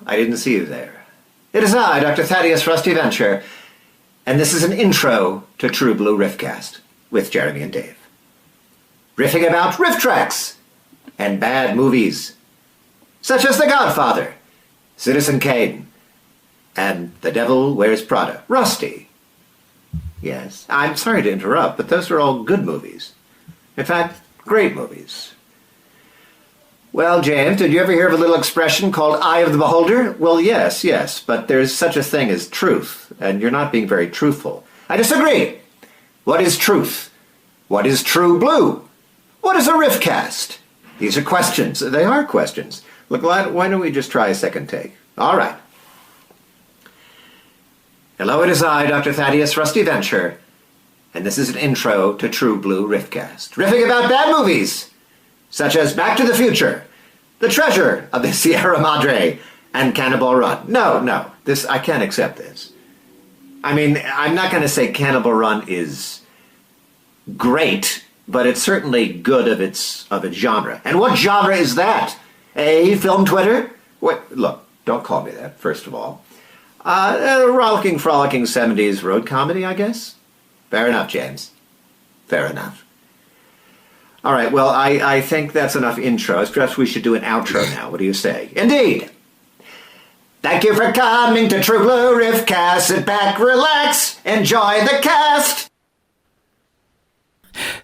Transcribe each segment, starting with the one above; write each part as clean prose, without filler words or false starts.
I didn't see you there. It is I, Dr. Thaddeus Rusty Venture, and this is an intro to True Blue Riffcast with Jeremy and Dave. Riffing about riff tracks and bad movies, such as The Godfather, Citizen Kane, and The Devil Wears Prada. Rusty. Yes, I'm sorry to interrupt, but those are all good movies. In fact, great movies. Well, James, did you ever hear of a little expression called eye of the beholder? Well, yes, but there's such a thing as truth, and you're not being very truthful. I disagree. What is truth? What is true blue? What is a riffcast? These are questions. They are questions. Look, why don't we just try a second take? All right. Hello, it is I, Dr. Thaddeus Rusty Venture, and this is an intro to True Blue Riffcast, riffing about bad movies, such as Back to the Future, The Treasure of the Sierra Madre, and Cannonball Run. No, I can't accept this. I mean, I'm not going to say Cannonball Run is great, but it's certainly good of its genre. And what genre is that? Film Twitter? What? Look, don't call me that, first of all. A rollicking, frolicking 70s road comedy, I guess? Fair enough, James. Fair enough. All right, well, I think that's enough intros. Perhaps we should do an outro now. What do you say? Indeed. Thank you for coming to True Blue Riffcast. Sit back, relax, enjoy the cast.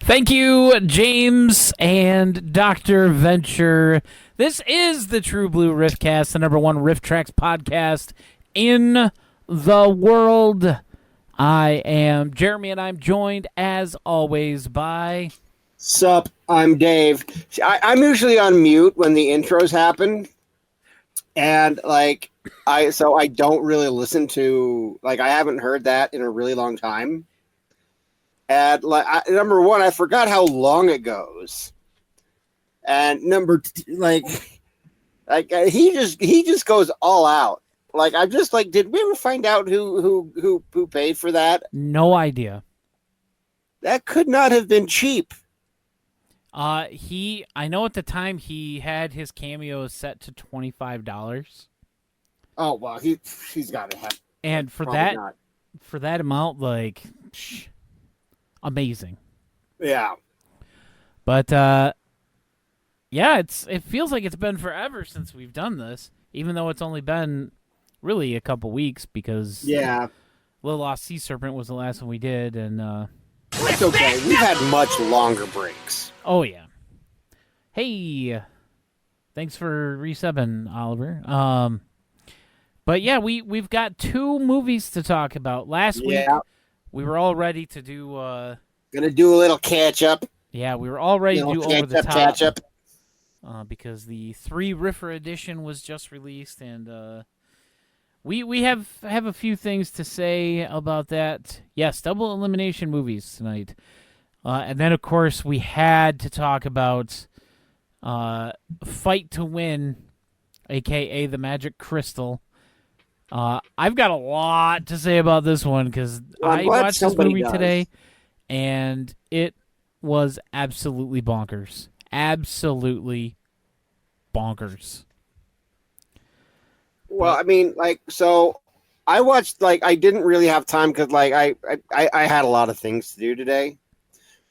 Thank you, James and Dr. Venture. This is the True Blue Riffcast, the #1 Riff Tracks podcast in the world. I am Jeremy, and I'm joined, as always, by... Sup, I'm Dave. I'm usually on mute when the intros happen, and I don't really listen to, I haven't heard that in a really long time. And number one, I forgot how long it goes, and number two, he just goes all out. I'm just did we ever find out who paid for that? No idea. That could not have been cheap. I know at the time he had his cameos set to $25. Oh well, he's got to have. And for that amount, amazing. Yeah. But yeah, it feels like it's been forever since we've done this, even though it's only been really a couple weeks because Little Lost Sea Serpent was the last one we did, and it's okay. We've had much longer breaks. Oh yeah. Hey, thanks for resubbing, Oliver. But yeah, we've got 2 movies to talk about. Last week we were all ready to do. Gonna do a little catch up. Yeah, we were all ready to do over the top. Catch up. Because the 3 Riffer edition was just released, and we have a few things to say about that. Yes, double elimination movies tonight. And then, of course, we had to talk about Fight to Win, a.k.a. The Magic Crystal. I've got a lot to say about this one because I watched this movie today, and it was absolutely bonkers. Absolutely bonkers. Well, I mean, so I watched, I didn't really have time because, I had a lot of things to do today.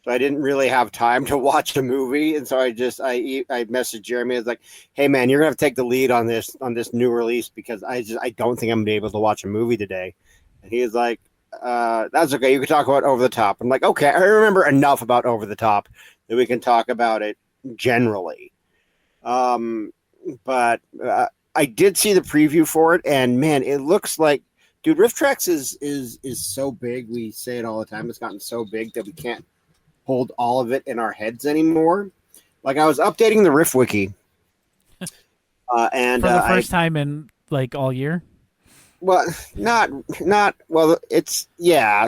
So I didn't really have time to watch a movie. And so I messaged Jeremy. I was like, hey, man, you're going to have to take the lead on this new release because I don't think I'm going to be able to watch a movie today. And he was like, that's okay. You can talk about Over the Top. I'm like, okay, I remember enough about Over the Top that we can talk about it generally. But I did see the preview for it, and man, it looks like, dude, Riff Tracks is so big. We say it all the time. It's gotten so big that we can't hold all of it in our heads anymore. I was updating the Riff Wiki, and for the first time in all year. Well, not well. It's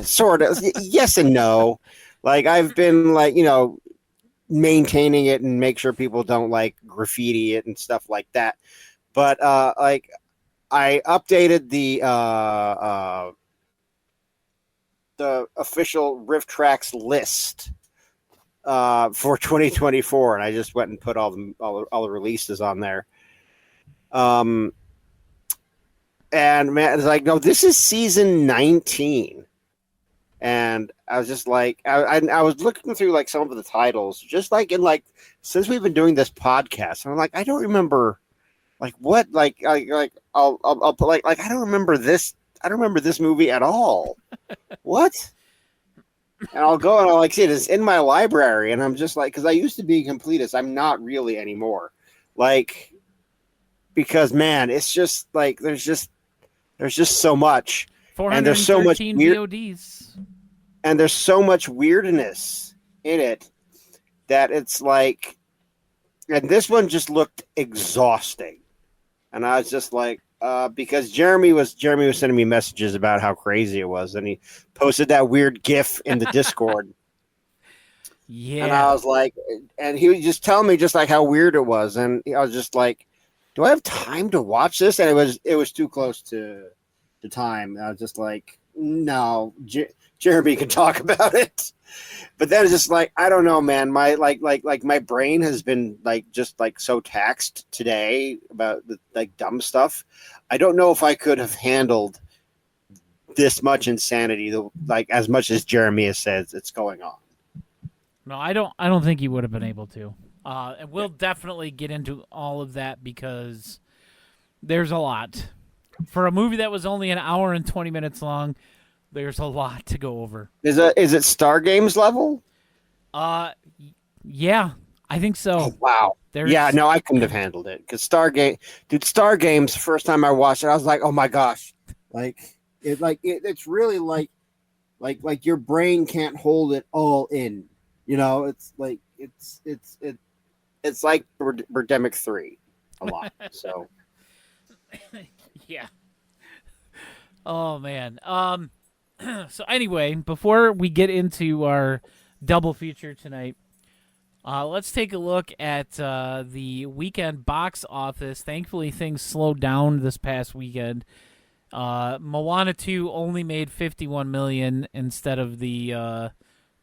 sort of yes and no. I've been maintaining it and make sure people don't graffiti it and stuff like that. But I updated the official Riff Tracks list for 2024, and I just went and put all the releases on there. And man, it's like, no, this is season 19. And I was just like, I was looking through like some of the titles, just like in like since we've been doing this podcast, and I'm like, I don't remember like what I'll put like I don't remember this. I don't remember this movie at all. What? And I'll go and I'll like see it. It's in my library, and I'm just like, because I used to be a completist. I'm not really anymore. Like, because man, it's just like there's just so much, and there's so much weird VODs, and there's so much weirdness in it that it's like, and this one just looked exhausting, and I was just like, because Jeremy was sending me messages about how crazy it was, and he posted that weird GIF in the Discord. Yeah, and I was like, and he was just telling me just like how weird it was, and I was just like, do I have time to watch this? And it was too close to time. I was just like, no, Jeremy can talk about it. But then it's just like, I don't know, man. My like my brain has been like just like so taxed today about the like dumb stuff. I don't know if I could have handled this much insanity, like as much as Jeremy has said it's going on. No, I don't think you would have been able to. And we'll definitely get into all of that because there's a lot. For a movie that was only an hour and 20 minutes long, there's a lot to go over. Is it Star Games level? Yeah, I think so. Oh, wow. Yeah, no, I couldn't have handled it because Star Games. The first time I watched it, I was like, oh my gosh, it's really like your brain can't hold it all in. You know, it's like it's like Birdemic 3 a lot. So yeah. Oh man. So anyway, before we get into our double feature tonight, let's take a look at the weekend box office. Thankfully, things slowed down this past weekend. Moana 2 only made $51 million instead of the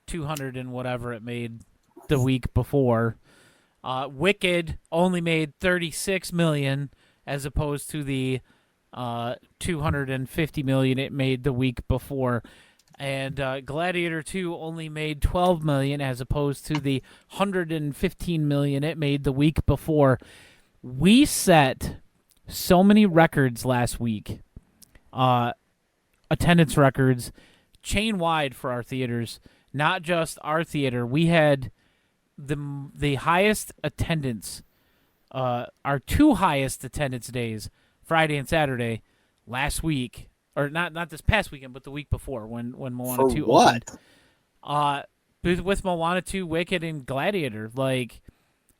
200 and whatever it made the week before. Wicked only made $36 million as opposed to the $250 million it made the week before. And Gladiator 2 only made $12 million as opposed to the $115 million it made the week before. We set so many records last week, attendance records, chain-wide for our theaters, not just our theater. We had the highest attendance, our two highest attendance days, Friday and Saturday, last week. Or not this past weekend, but the week before when Moana 2 opened. With Moana 2, Wicked, and Gladiator. But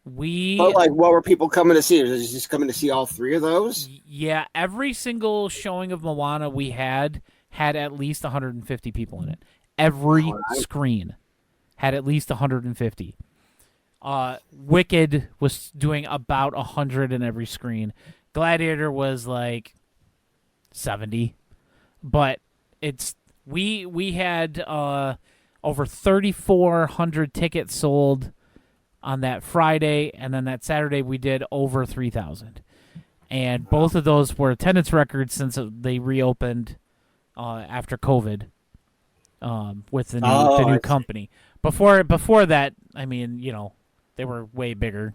what were people coming to see? Was it just coming to see all three of those? Yeah, every single showing of Moana we had at least 150 people in it. Every screen had at least 150. Wicked was doing about 100 in every screen. Gladiator was like 70. But we had over 3,400 tickets sold on that Friday, and then that Saturday we did over 3,000. And both of those were attendance records since they reopened after COVID with the new company. Before that, I mean, you know, they were way bigger,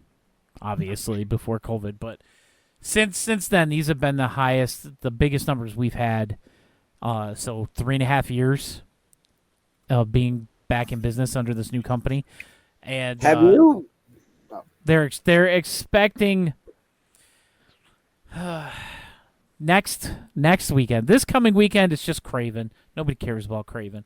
obviously, before COVID. But since then, these have been the biggest numbers we've had. So 3.5 years of being back in business under this new company, and have you? They're expecting next weekend. This coming weekend is just Craven. Nobody cares about Craven.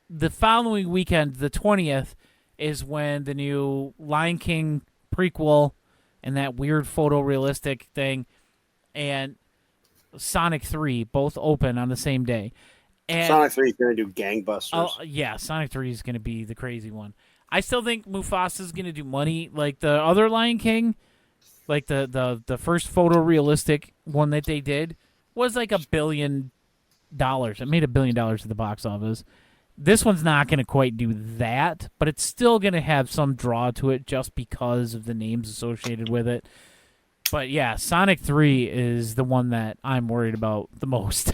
The following weekend, the 20th, is when the new Lion King prequel and that weird photorealistic thing, and Sonic 3 both open on the same day. And Sonic 3 is going to do gangbusters. Yeah, Sonic 3 is going to be the crazy one. I still think Mufasa is going to do money like the other Lion King, like the first photorealistic one that they did was like $1 billion. It made $1 billion at the box office. This one's not going to quite do that, but it's still going to have some draw to it just because of the names associated with it. But yeah, Sonic 3 is the one that I'm worried about the most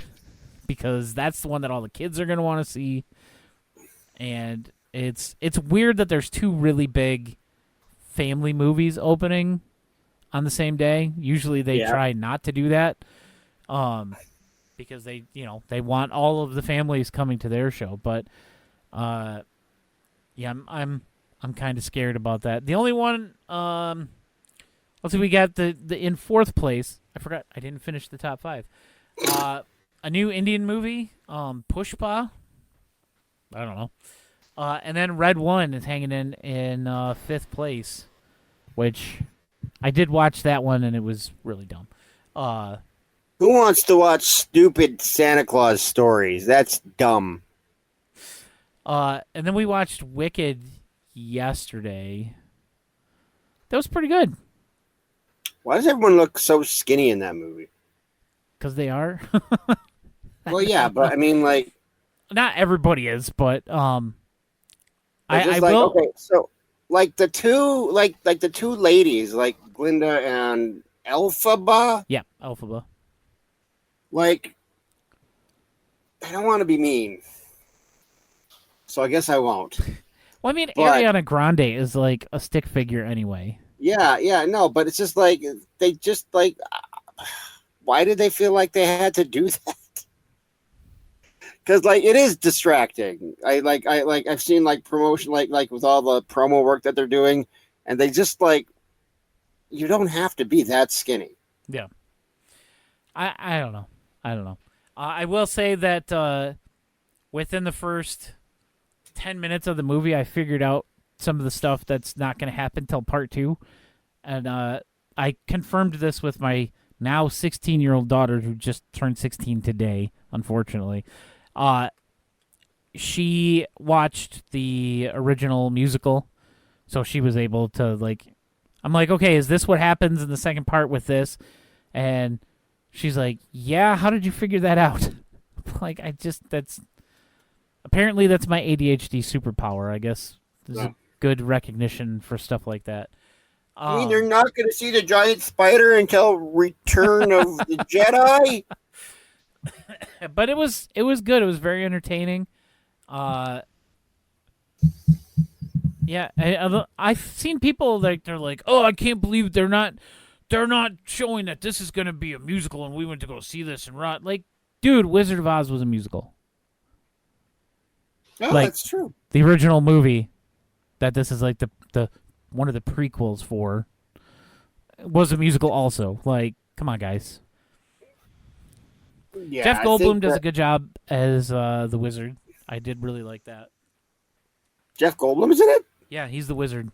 because that's the one that all the kids are going to want to see. And it's weird that there's two really big family movies opening on the same day. Usually they try not to do that because they want all of the families coming to their show. But yeah, I'm kind of scared about that. The only one let's see, we got the in fourth place. I forgot I didn't finish the top 5. A new Indian movie, Pushpa. I don't know. And then Red One is hanging in fifth place, which I did watch that one and it was really dumb. Who wants to watch stupid Santa Claus stories? That's dumb. And then we watched Wicked yesterday. That was pretty good. Why does everyone look so skinny in that movie? Because they are. Well, yeah, but I mean, like, not everybody is, but I like, will. Okay, so like the two ladies, like Glinda and Elphaba. Yeah, Elphaba. Like, I don't want to be mean, so I guess I won't. Well, I mean, But Ariana Grande is like a stick figure anyway. yeah, no, but it's just like they just like. Why did they feel like they had to do that? Because like it is distracting. I've seen like promotion like with all the promo work that they're doing, and they just like you don't have to be that skinny. Yeah, I don't know. I will say that within the first 10 minutes of the movie, I figured out some of the stuff that's not going to happen till part 2, and I confirmed this with my now 16-year-old daughter who just turned 16 today, unfortunately. She watched the original musical, so she was able to, like... I'm like, okay, is this what happens in the second part with this? And she's like, yeah, how did you figure that out? Like, apparently that's my ADHD superpower, I guess. There's a good recognition for stuff like that. I mean, they're not going to see the giant spider until Return of the Jedi? But it was good. It was very entertaining. Yeah, I've seen people like they're like, oh, I can't believe they're not showing that this is going to be a musical, and we went to go see this and rot. Like, dude, Wizard of Oz was a musical. Oh, like, that's true. The original movie that this is like the one of the prequels for was a musical also. Like, come on, guys. Yeah, Jeff Goldblum does a good job as the wizard. I did really like that. Jeff Goldblum is in it? Yeah, he's the wizard.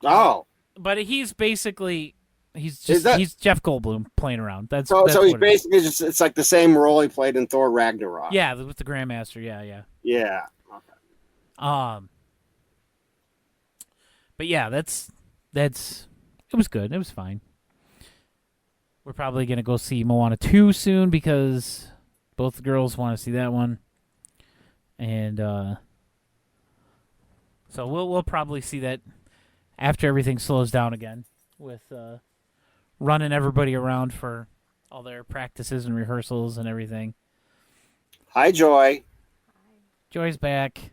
Oh. But he's basically he's Jeff Goldblum playing around. That's he's basically just it's like the same role he played in Thor Ragnarok. Yeah, with the Grandmaster. Yeah. Yeah. Okay. But yeah, that's it was good. It was fine. We're probably gonna go see Moana 2 soon because both the girls want to see that one, and so we'll probably see that after everything slows down again with running everybody around for all their practices and rehearsals and everything. Hi, Joy. Joy's back.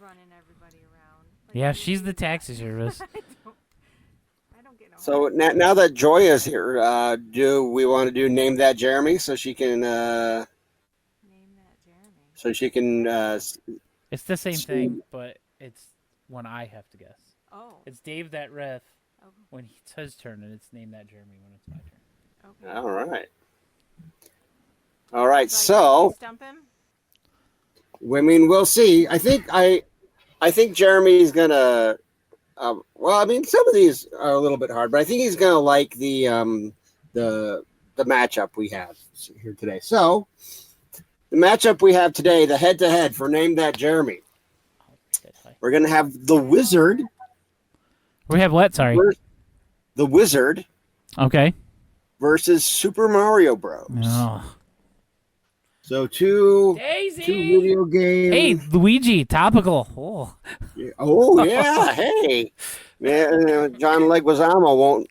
Running everybody around. Yeah, she's the taxi service. I don't get no. So now that Joy is here, do we want to do Name That Jeremy so she can Name that Jeremy. so she can It's the same thing, but it's when I have to guess. Oh. It's Dave that riff Oh. when it's his turn, and it's Name That Jeremy when it's my turn. Okay. All right. So So stump him. I mean, we'll see. I think Jeremy's gonna. Well, I mean, some of these are a little bit hard, but I think he's gonna like the matchup we have here today. So, the matchup we have today, the head-to-head for Name That Jeremy. We're gonna have the Wizard. We have what? Sorry. The Wizard. Okay. Versus Super Mario Bros. Oh. So two Daisy! video games. Hey, Luigi, topical. Oh. Oh yeah, hey. Man, John Leguizamo won't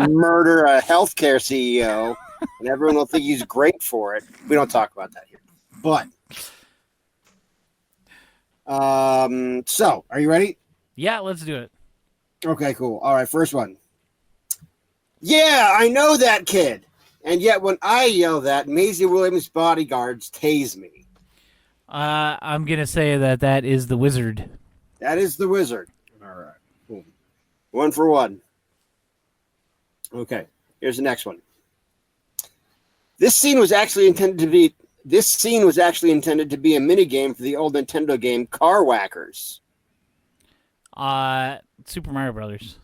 murder a healthcare CEO, and everyone will think he's great for it. We don't talk about that here. But so are you ready? Yeah, let's do it. Okay, cool. All right, first one. Yeah, I know that kid. And yet when I yell that, Maisie Williams' bodyguards tase me. I'm going to say that is the wizard. That is the wizard. All right. Cool. 1 for 1. Okay. Here's the next one. This scene was actually intended to be a minigame for the old Nintendo game Car Whackers. Super Mario Brothers.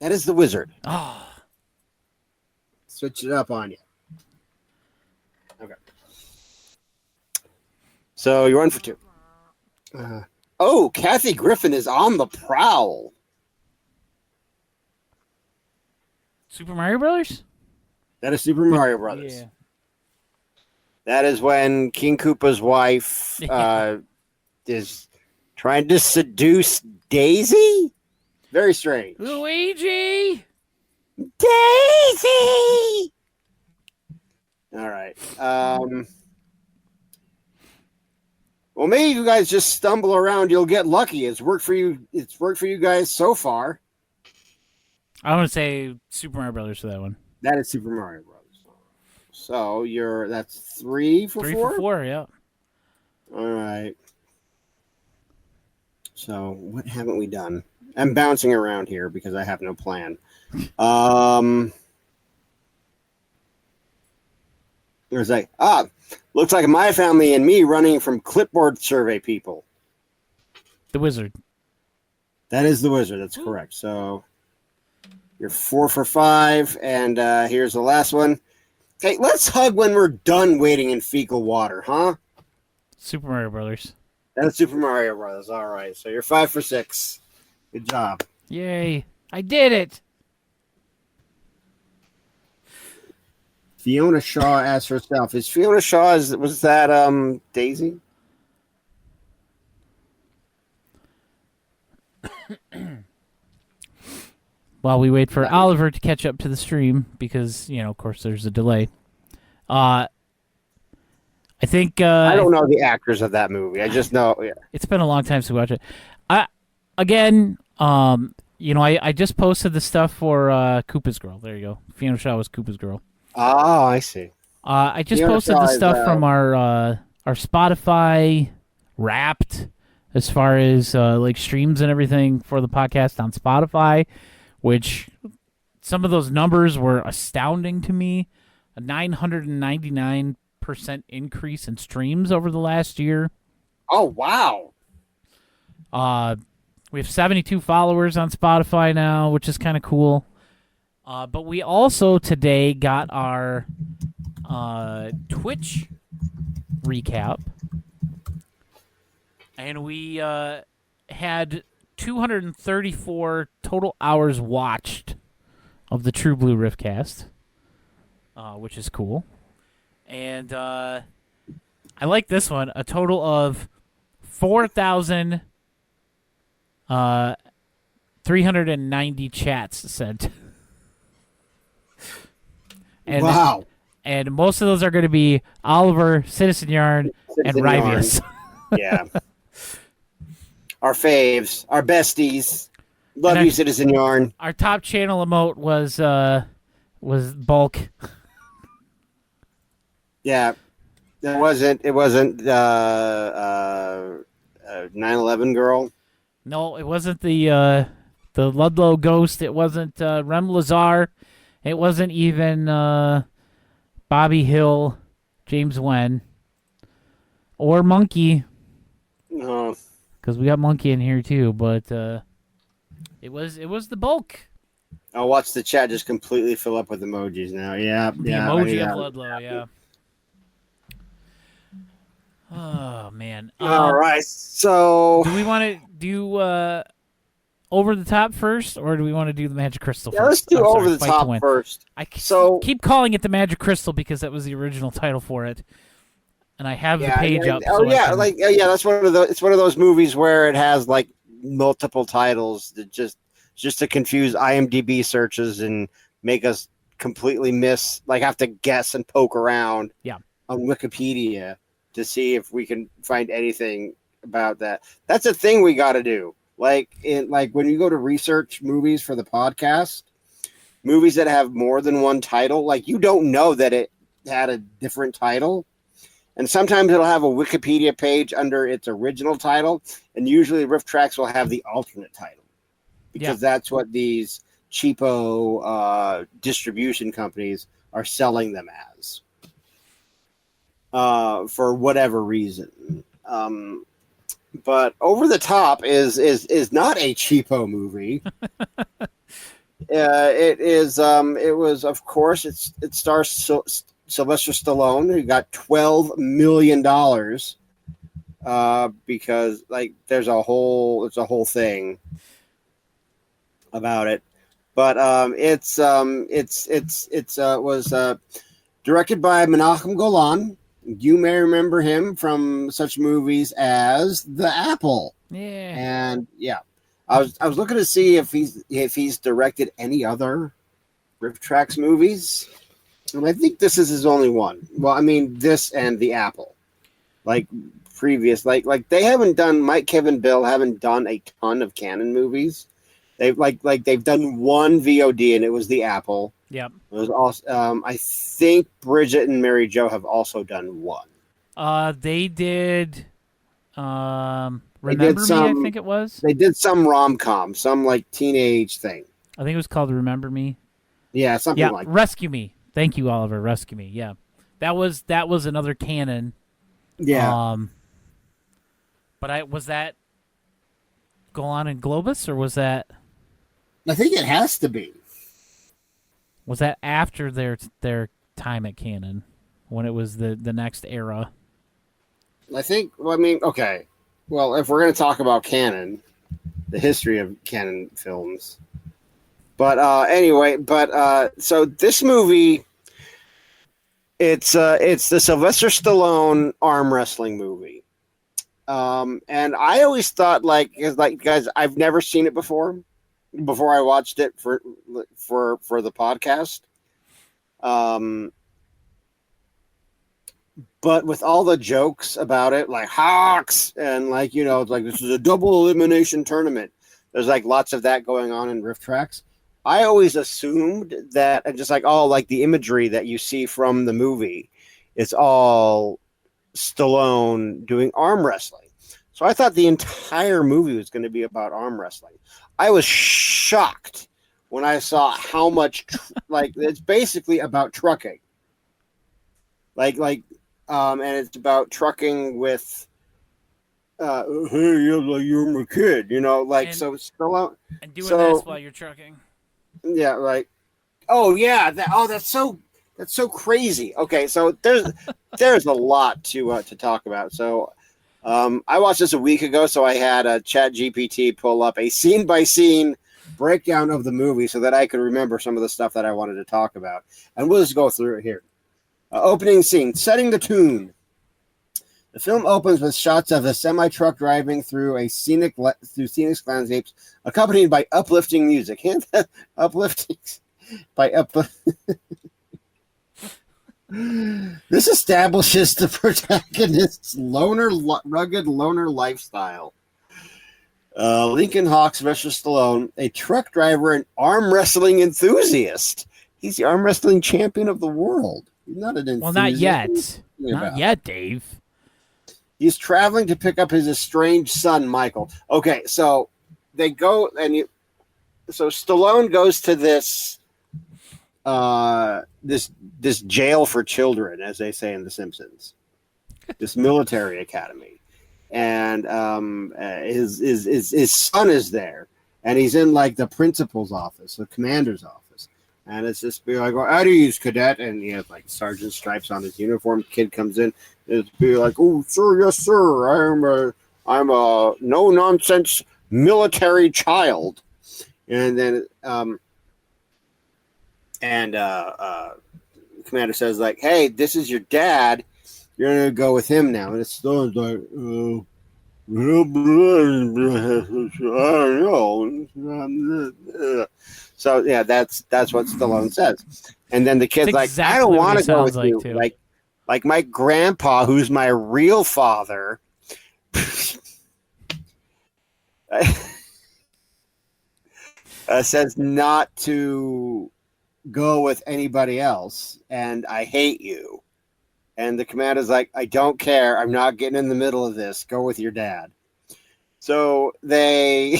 That is the wizard. Oh. Switch it up on you. Okay. So you're 1 for 2. Oh, Kathy Griffin is on the prowl. Super Mario Brothers? That is Super Mario Brothers. Yeah. That is when King Koopa's wife is trying to seduce Daisy? Very strange. Luigi! Daisy! All right. Well, maybe if you guys just stumble around, you'll get lucky. It's worked for you. It's worked for you guys so far. I want to say Super Mario Brothers for that one. That is Super Mario Brothers. So that's 3 for 4? 3 for 4, yeah. All right. So what haven't we done? I'm bouncing around here because I have no plan. There's looks like my family and me running from clipboard survey people. The wizard. That is the wizard. That's correct. So you're 4 for 5, and here's the last one. Okay, let's hug when we're done waiting in fecal water, huh? Super Mario Brothers. That's Super Mario Brothers. All right, so you're 5 for 6. Good job. Yay. I did it. Fiona Shaw asked herself, is Fiona Shaw, was that Daisy? While we wait for Oliver to catch up to the stream, because, of course, there's a delay. I think... I don't know the actors of that movie. I just know... Yeah. It's been a long time since we watched it. I just posted the stuff for Koopa's Girl. There you go. Fiona Shaw was Koopa's Girl. Oh, I see. I just Fiona posted Shaw the stuff from our Spotify Wrapped, as far as like streams and everything for the podcast on Spotify, which some of those numbers were astounding to me. A 999% increase in streams over the last year. Oh, wow. We have 72 followers on Spotify now, which is kind of cool. But we also today got our Twitch recap, and we had 234 total hours watched of the True Blue Riffcast, which is cool. And I like this one. A total of 4,390 chats sent. And, wow. And most of those are going to be Oliver, Citizen Yarn, and Rivius. Yeah. Our faves, our besties. Love you, Citizen Yarn. Our top channel emote was Bulk. Yeah. It wasn't 9/11 girl. No, it wasn't the Ludlow Ghost. It wasn't Rem Lazar. It wasn't even Bobby Hill, James Wen, or Monkey. No, because we got Monkey in here too. But it was the Bulk. I'll watch the chat just completely fill up with emojis now. Yeah, the emoji of Ludlow. Yeah. Oh man! All right, so do we want to do over the top first, or do we want to do the Magic Crystal first? Let's do over the top first. I keep calling it the Magic Crystal because that was the original title for it. and I have the Yeah, page up. oh so I yeah, can- like yeah, that's one of the. It's one of those movies where it has like multiple titles that just to confuse IMDb searches and make us completely miss, like have to guess and poke around. Yeah. On Wikipedia to see if we can find anything about that. That's a thing we got to do. Like when you go to research movies for the podcast, movies that have more than one title, like you don't know that it had a different title. And sometimes it'll have a Wikipedia page under its original title, and usually Riff Tracks will have the alternate title because that's what these cheapo distribution companies are selling them as. For whatever reason. But Over the Top is not a cheapo movie. It is. It was, of course, it stars Sylvester Stallone, who got $12 million. Because like it's a whole thing about it. But it was directed by Menachem Golan. You may remember him from such movies as The Apple. Yeah. And yeah, I was looking to see if he's directed any other Riff Tracks movies, and I think this is his only one. Well, I mean this and The Apple, like previous, like they haven't done. Mike, Kevin, Bill haven't done a ton of canon movies. They've they've done one VOD, and it was The Apple. Yep. It was also, I think Bridget and Mary Jo have also done one. They did. Remember did Me, some- I think it was. They did some rom-com, some like teenage thing. I think it was called Remember Me. Yeah, something Yeah, like that. Rescue Me. Thank you, Oliver. Rescue Me. Yeah, that was another canon. Yeah. But was that Golan and Globus, or was that I think it has to be. after their time at canon, when it was the next era? I think, well, I mean, okay. Well, if we're going to talk about canon, the history of canon films. But anyway, so this movie, it's the Sylvester Stallone arm wrestling movie. And I always thought, guys, I've never seen it before I watched it for the podcast. But with all the jokes about it, like Hawks, and like, you know, it's like this is a double elimination tournament. There's like lots of that going on in Riff Tracks. I always assumed that, and just like all like the imagery that you see from the movie, it's all Stallone doing arm wrestling. So I thought the entire movie was going to be about arm wrestling. I was shocked when I saw how much it's basically about trucking. And it's about trucking with hey, you're my kid, you know, so Stallone And doing this while you're trucking. Yeah, like, oh yeah, that's so crazy. Okay, so there's a lot to talk about. So I watched this a week ago, so I had a ChatGPT pull up a scene by scene breakdown of the movie so that I could remember some of the stuff that I wanted to talk about, and we'll just go through it here. Opening scene, setting the tune. The film opens with shots of a semi-truck driving through scenic landscapes, accompanied by uplifting music. Uplifting by This establishes the protagonist's rugged loner lifestyle. Lincoln Hawks versus Stallone, a truck driver and arm wrestling enthusiast. He's the arm wrestling champion of the world. He's not an enthusiast. Well, not yet. Not yet, Dave. He's traveling to pick up his estranged son, Michael. Okay, so they go so Stallone goes to this this jail for children, as they say in The Simpsons, this military academy, and his son is there, and he's in like the principal's office, the commander's office. And it's just be like, well, at ease, cadet. And he has like sergeant stripes on his uniform. Kid comes in. It's be like, oh, sir, yes, sir. I'm a no nonsense military child. And then, commander says like, hey, this is your dad. you're gonna go with him now. And it's Stallone's like, I don't know. So yeah, that's what Stallone says. And then the kid's It's like, exactly I don't what want he to go with sounds like, you. too. Like my grandpa, who's my real father. Says not to go with anybody else, and I hate you. And the commander's like, I don't care. I'm not getting in the middle of this. Go with your dad. So they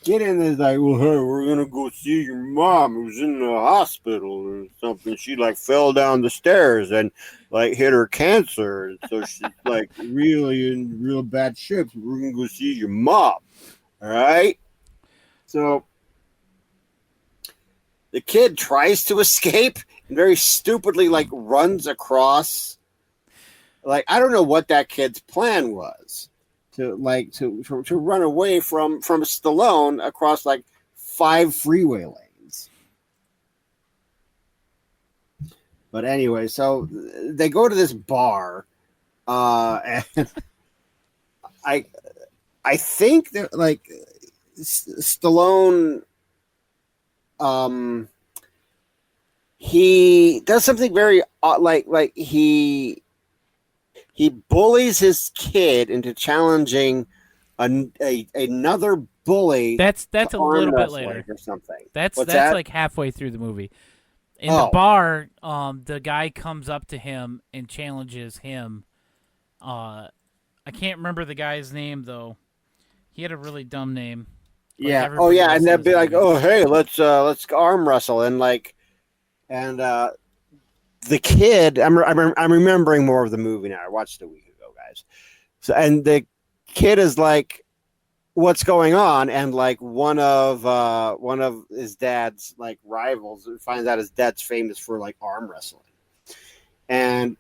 get in there like, well, hey, we're gonna go see your mom who's in the hospital or something. She like fell down the stairs and like hit her cancer. So she's like really in real bad shape. We're gonna go see your mom. All right. So the kid tries to escape and very stupidly like runs across. Like, I don't know what that kid's plan was to run away from Stallone across like 5 freeway lanes. But anyway, so they go to this bar, and I think that like Stallone, he does something very like he bullies his kid into challenging another bully. That's a little bit later or something. That's that? like halfway through the movie. In the bar, the guy comes up to him and challenges him. I can't remember the guy's name though. He had a really dumb name. Yeah. Oh yeah, and they'd be like, "Oh hey, let's arm wrestle," and the kid. I'm remembering more of the movie now. I watched it a week ago, guys. So and the kid is like, "What's going on?" And like one of his dad's like rivals finds out his dad's famous for like arm wrestling, and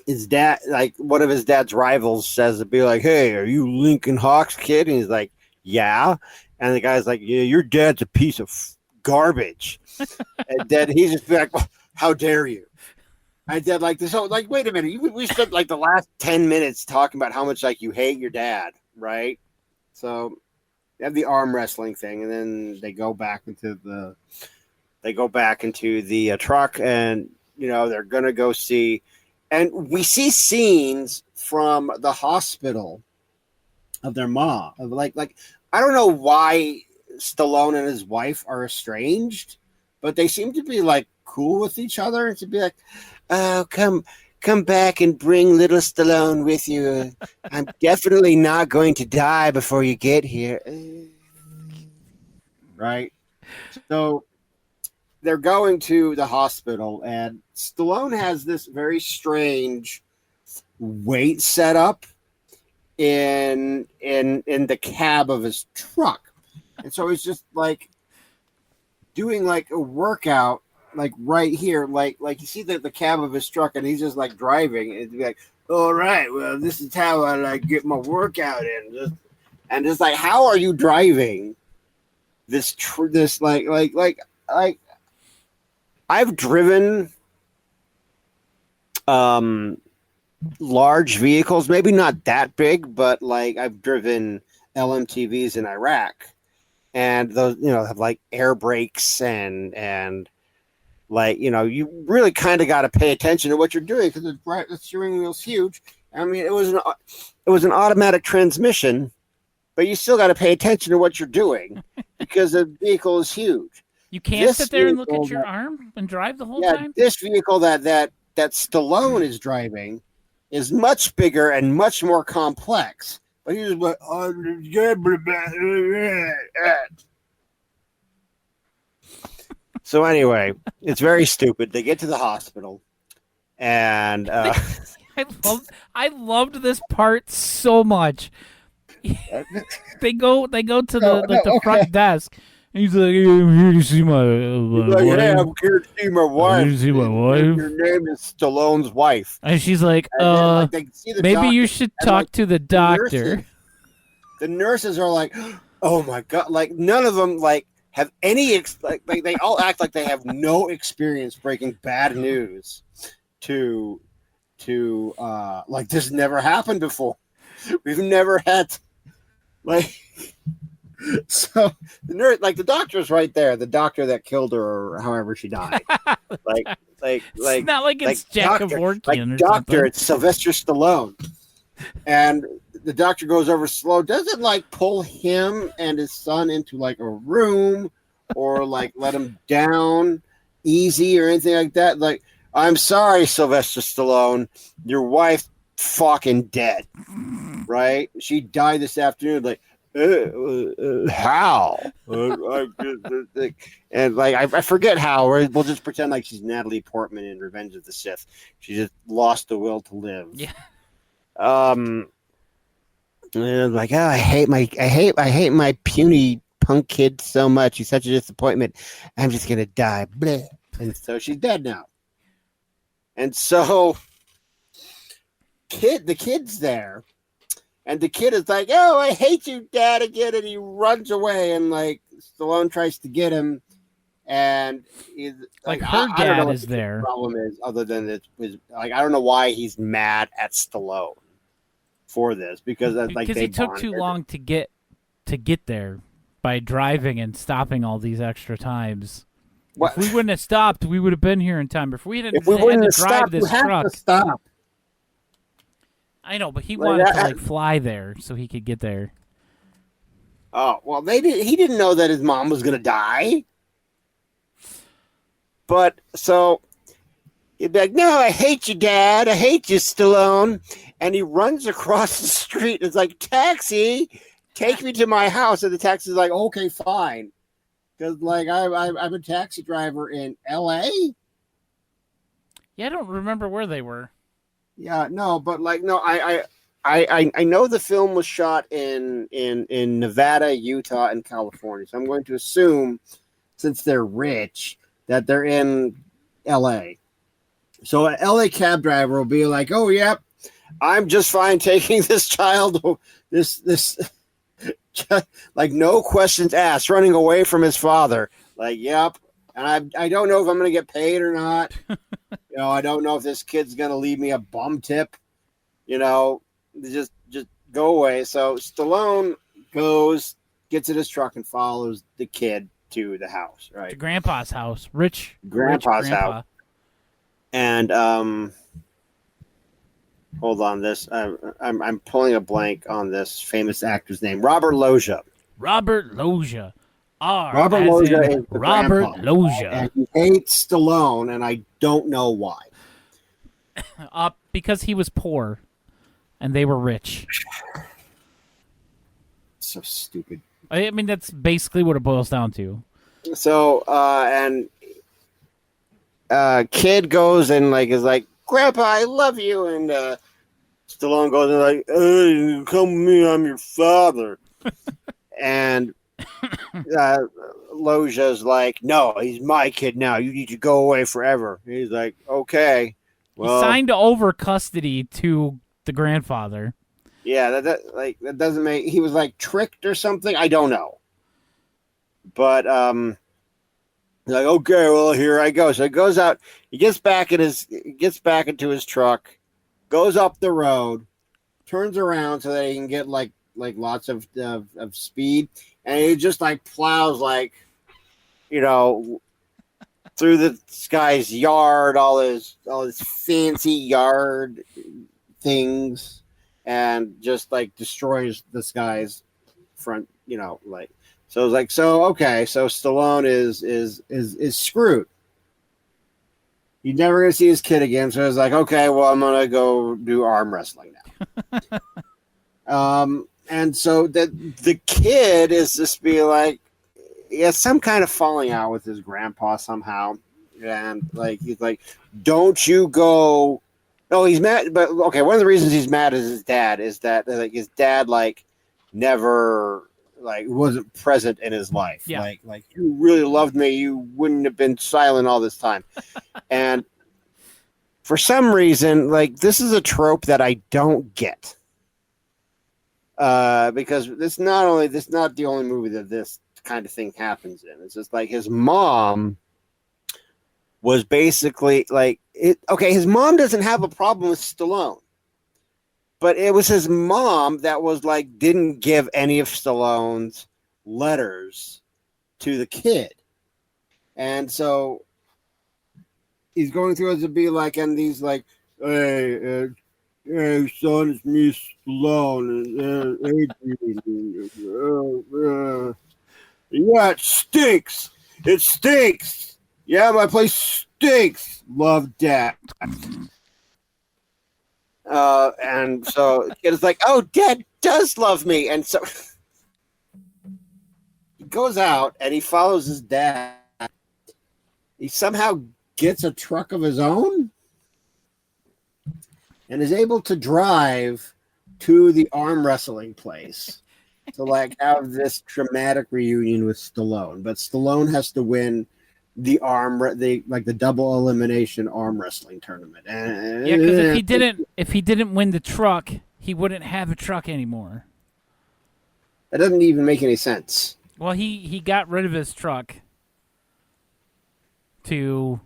his dad, like one of his dad's rivals, says to be like, "Hey, are you Lincoln Hawk's kid?" And he's like, "Yeah." And the guy's like, "Yeah, your dad's a piece of garbage." And then he's just like, well, "How dare you?" I did like this. So, like, wait a minute. We spent like the last 10 minutes talking about how much like you hate your dad, right? So they have the arm wrestling thing, and then they go back into the truck, and they're gonna go see. And we see scenes from the hospital of their mom. Of like I don't know why Stallone and his wife are estranged, but they seem to be like cool with each other. And to be like, "Oh, come back and bring little Stallone with you. I'm definitely not going to die before you get here." Right? So they're going to the hospital, and Stallone has this very strange weight setup in the cab of his truck, and so he's just like doing like a workout like right here, like you see the cab of his truck, and he's just like driving, and it'd be like, "All right, well, this is how I like get my workout in," and it's like, how are you driving this like I've driven large vehicles, maybe not that big, but like I've driven LMTVs in Iraq, and those have like air brakes and like you really kind of got to pay attention to what you're doing because the steering wheel's huge. I mean, it was an automatic transmission, but you still got to pay attention to what you're doing because the vehicle is huge. You can't sit there and look at your arm and drive the whole time? This vehicle that Stallone is driving is much bigger and much more complex. But he was like, so anyway, it's very stupid. They get to the hospital, and I loved this part so much. They go to the front desk. He's like, "Hey, I'm here to see my wife." "Hey, I'm here to see my wife. I'm here to see my wife. Your name is Stallone's wife." And she's like, And then, they see the maybe doctor, you should talk to the doctor. The nurses are like, "Oh my god!" Like none of them like have any like they all act like they have no experience breaking bad news to like this never happened before. We've never had like so the nurse, like the doctor's right there, the doctor that killed her or however she died. It's not like it's Jack doctor, Kevorkian or doctor, something. it's Sylvester Stallone. And the doctor goes over slow, doesn't like pull him and his son into like a room or like let him down easy or anything like that. Like, I'm sorry, Sylvester Stallone, your wife fucking dead, right? She died this afternoon. Like, how? And like I forget how. Or we'll just pretend like she's Natalie Portman in Revenge of the Sith. She just lost the will to live. Yeah. And like, oh, I hate my puny punk kid so much. He's such a disappointment. I'm just gonna die. Bleh. And so she's dead now. And so the kid's there. And the kid is like, oh, I hate you, Dad, again. And he runs away. And, like, Stallone tries to get him. And he's Like, her I don't know dad what is the there. problem is, other than it was, like, I don't know why he's mad at Stallone for this. Because he took too long to get there by driving and stopping all these extra times. What? If we wouldn't have stopped, we would have been here in time. If we hadn't If we had wouldn't to have drive stopped, this we have truck. to stop. I know, but he Like wanted to that- like fly there so he could get there. Oh, well, he didn't know that his mom was going to die. But, so, he'd be like, no, I hate you, Dad. I hate you, Stallone. And he runs across the street. It's like, taxi, take me to my house. And the taxi's like, okay, fine. Because, like, I'm a taxi driver in L.A.? Yeah, I don't remember where they were. Yeah, no, but, like, no, I know the film was shot in Nevada, Utah, and California. So I'm going to assume, since they're rich, that they're in L.A. So an L.A. cab driver will be like, "Oh, yep, I'm just fine taking this child, this, like no questions asked, running away from his father. Like, yep, and I don't know if I'm going to get paid or not. You know, I don't know if this kid's going to leave me a bum tip. You know, just go away." So Stallone goes, gets in his truck, and follows the kid to the house, right? To Grandpa's house. Rich Grandpa's Grandpa. house. And hold on, this I'm pulling a blank on this famous actor's name, Robert Loggia. Robert Loggia. Robert Loggia is the Robert grandpa, Loggia. and he hates Stallone, and I don't know why. Because he was poor, and they were rich. So stupid. I mean, that's basically what it boils down to. So and kid goes and like is like, Grandpa, I love you, and Stallone goes and like, hey, come with me, I'm your father. And Loggia's like, no, he's my kid now. You need to go away forever. And he's like, okay. Well, He signed over custody to the grandfather. yeah, that doesn't make. He was like tricked or something. I don't know. But like, okay, well, here I go. So he goes out. He gets back into his truck, goes up the road, turns around so that he can get like lots of speed, and he just like plows like, you know, through this guy's yard, all his fancy yard things, and just like destroys this guy's front, you know, like. So it's like, so okay, so Stallone is screwed. He's never gonna see his kid again. So it's like, okay, well, I'm gonna go do arm wrestling now. And so the kid is just be like, he has some kind of falling out with his grandpa somehow, and like he's like, don't you go. No, he's mad, but okay. One of the reasons he's mad is his dad is that like his dad like never like wasn't present in his life. Yeah. Like you really loved me, you wouldn't have been silent all this time. And for some reason, like this is a trope that I don't get. Because it's not the only movie that this kind of thing happens in. It's just like his mom was basically like it. Okay, his mom doesn't have a problem with Stallone, but it was his mom that was like didn't give any of Stallone's letters to the kid, and so he's going through it to be like, and these like, hey, hey, son, it's me, Stallone. Yeah, it stinks. It stinks. Yeah, my place stinks. Love, Dad. And so it's like, oh, Dad does love me. And so he goes out and he follows his dad. He somehow gets a truck of his own and is able to drive to the arm wrestling place to like have this dramatic reunion with Stallone. But Stallone has to win the the double elimination arm wrestling tournament. Yeah, because if he didn't win the truck, he wouldn't have a truck anymore. That doesn't even make any sense. Well, he got rid of his truck to,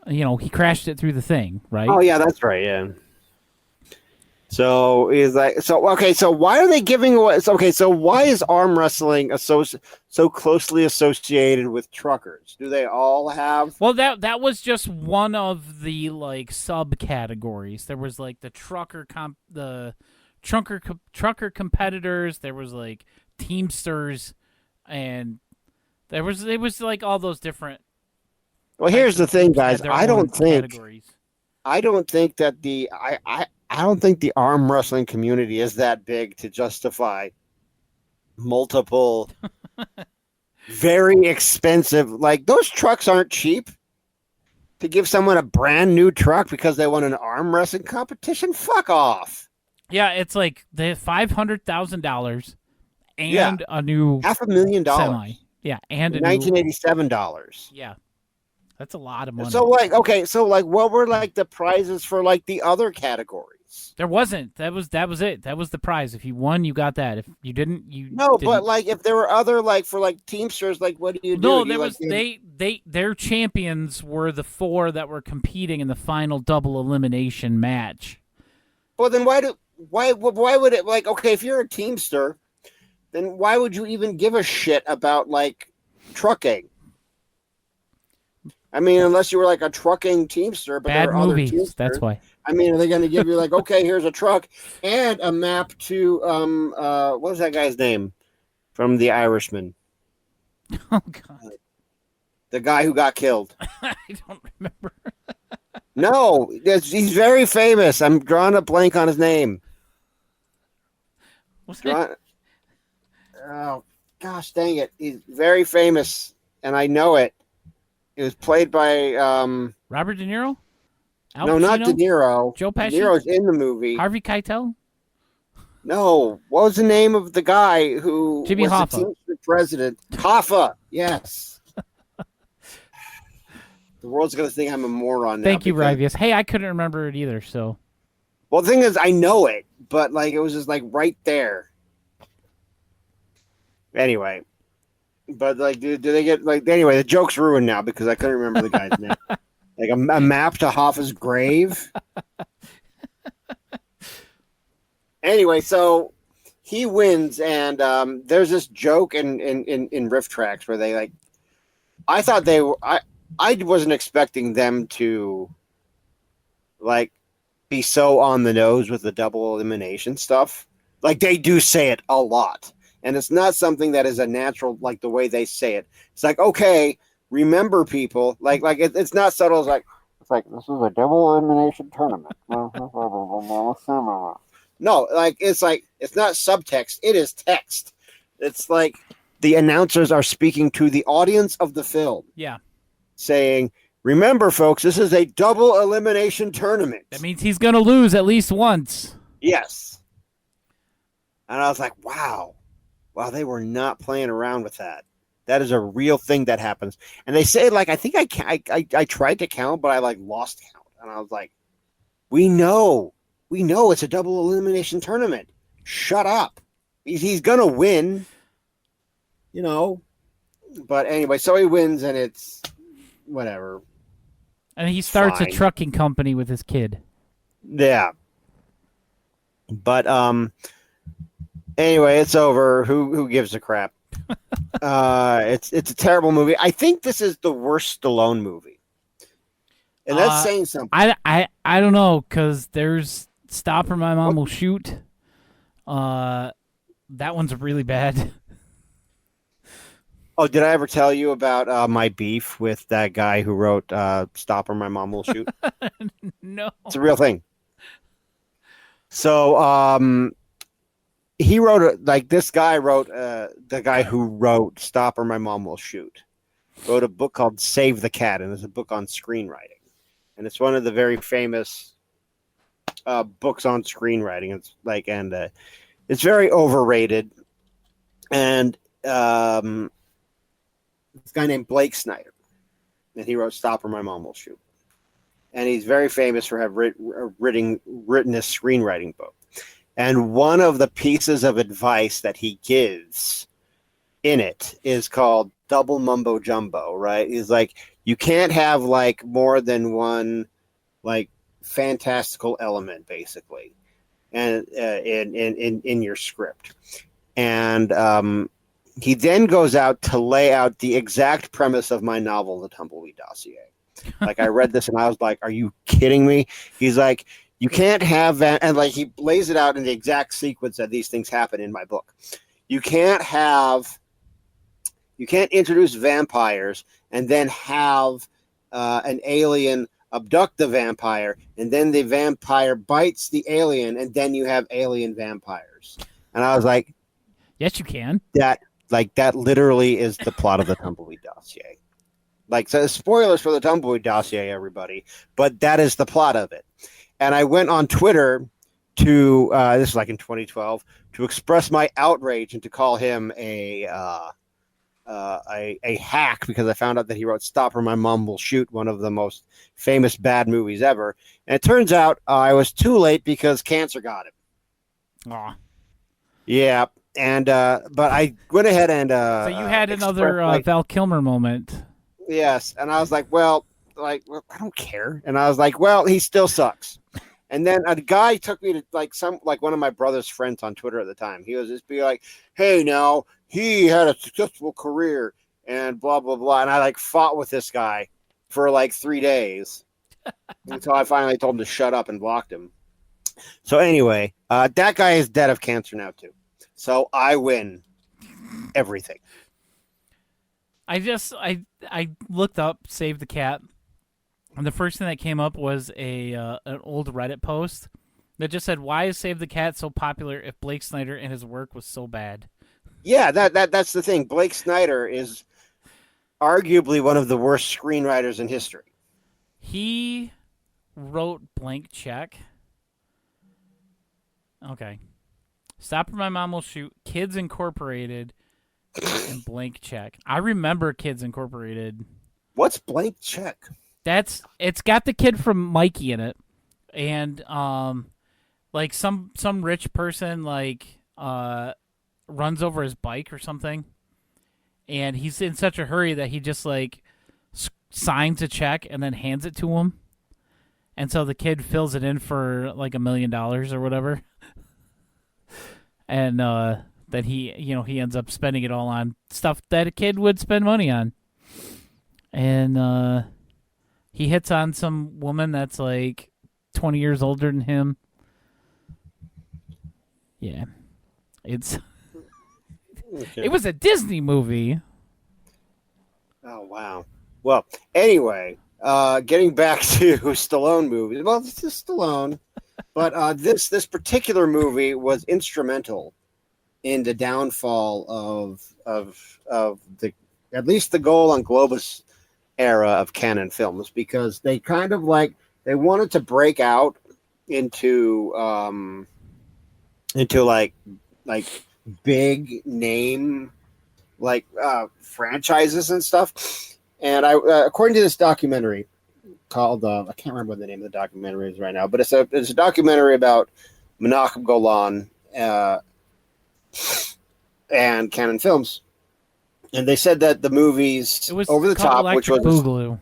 he crashed it through the thing, right? Oh yeah, that's right. Yeah. So he's like, so why are they giving away? So why is arm wrestling so closely associated with truckers? Do they all have? Well, that was just one of the like subcategories. There was like the trucker competitors. There was like Teamsters, and it was like all those different. Well, here's the thing, guys. I don't think that I don't think the arm wrestling community is that big to justify multiple very expensive, like those trucks aren't cheap. To give someone a brand new truck because they won an arm wrestling competition, fuck off. Yeah, it's like the $500,000 and a new $500,000 semi. Yeah, and a $1987. Yeah. That's a lot of money. So what were like the prizes for like the other categories? There wasn't. That was it. That was the prize. If you won, you got that. If you didn't, you no. didn't. But like, if there were other like for like Teamsters, like what do you do? No, there was their champions were the 4 that were competing in the final double elimination match. Well, then why would it like okay? If you're a Teamster, then why would you even give a shit about like trucking? I mean, unless you were like a trucking Teamster, but bad there are movies. Other Teamsters. That's why. I mean, are they going to give you like, okay, here's a truck and a map to what was that guy's name from The Irishman? Oh God, the guy who got killed. I don't remember. No, he's very famous. I'm drawing a blank on his name. Oh gosh, dang it! He's very famous, and I know it. It was played by Robert De Niro? Al no, Pacino? not De Niro. Joe Pesci? De Niro's in the movie. Harvey Keitel? No. What was the name of the guy who Jimmy was Hoffa. the Teamster president? Hoffa, yes. The world's going to think I'm a moron now. Thank you, Rivius. Hey, I couldn't remember it either, so. Well, the thing is, I know it, but like it was just like right there. Anyway. But like, do they get like? Anyway, the joke's ruined now because I couldn't remember the guy's name. Like a map to Hoffa's grave. Anyway, so he wins, and there's this joke in riff tracks where they like. I thought they were. I wasn't expecting them to like be so on the nose with the double elimination stuff. Like they do say it a lot. And it's not something that is a natural, like the way they say it. It's like, okay, remember people. Like it's not subtle. It's like this is a double elimination tournament. No, like it's not subtext. It is text. It's like the announcers are speaking to the audience of the film. Yeah. Saying, remember, folks, this is a double elimination tournament. That means he's going to lose at least once. Yes. And I was like, wow. Wow, they were not playing around with that. That is a real thing that happens. And they say, like, I think I tried to count, but I, like, lost count. And I was like, we know it's a double elimination tournament. Shut up. He's going to win, But anyway, so he wins, and it's whatever. And he starts Fine. a trucking company with his kid. Yeah. But anyway, it's over. Who gives a crap? It's a terrible movie. I think this is the worst Stallone movie. And that's saying something. I don't know, because there's Stop or My Mom Will Shoot. That one's really bad. Oh, did I ever tell you about my beef with that guy who wrote Stop or My Mom Will Shoot? No. It's a real thing. So he wrote this guy wrote the guy who wrote Stop or My Mom Will Shoot wrote a book called Save the Cat, and it's a book on screenwriting. And it's one of the very famous books on screenwriting. It's it's very overrated. And this guy named Blake Snyder, and he wrote Stop or My Mom Will Shoot. And he's very famous for having written a screenwriting book. And one of the pieces of advice that he gives in it is called double mumbo jumbo, right? He's like, you can't have more than one fantastical element, basically, and in your script. And he then goes out to lay out the exact premise of my novel, The Tumbleweed Dossier. I read this and I was like, are you kidding me? He's like, you can't have that. And he lays it out in the exact sequence that these things happen in my book. You can't introduce vampires and then have an alien abduct the vampire, and then the vampire bites the alien, and then you have alien vampires. And I was like, yes, you can. That literally is the plot of The Tumbleweed Dossier. So spoilers for The Tumbleweed Dossier, everybody, but that is the plot of it. And I went on Twitter to this is in 2012 to express my outrage and to call him a hack, because I found out that he wrote Stop or My Mom Will Shoot, one of the most famous bad movies ever. And it turns out I was too late because cancer got him. Aw. Yeah. And but I went ahead and so you had another Val Kilmer moment. Yes, and I was like, well, I don't care. And I was like, well, he still sucks. And then a guy took me to one of my brother's friends on Twitter at the time. He was just be like, hey, now he had a successful career and blah blah blah. And I fought with this guy for 3 days until I finally told him to shut up and blocked him. So anyway, that guy is dead of cancer now too. So I win everything. I looked up Save the Cat, and the first thing that came up was an old Reddit post that just said, "Why is Save the Cat so popular if Blake Snyder and his work was so bad?" Yeah, that's the thing. Blake Snyder is arguably one of the worst screenwriters in history. He wrote Blank Check. Okay. Stop or My Mom Will Shoot, Kids Incorporated, and Blank Check. I remember Kids Incorporated. What's Blank Check? It's got the kid from Mikey in it, and some rich person runs over his bike or something, and he's in such a hurry that he just signs a check and then hands it to him, and so the kid fills it in for $1 million or whatever. And then he ends up spending it all on stuff that a kid would spend money on. And he hits on some woman that's 20 years older than him. Yeah. It was a Disney movie. Oh, wow. Well, anyway, getting back to Stallone movies. Well, this is Stallone. But this particular movie was instrumental in the downfall of the at least the Golan Globus era of Canon films, because they kind of they wanted to break out into big name franchises and stuff. And according to this documentary called I can't remember what the name of the documentary is right now, but it's a documentary about Menachem Golan and Canon Films, and they said that the movies It was Over the Top, Electric which was Boogaloo.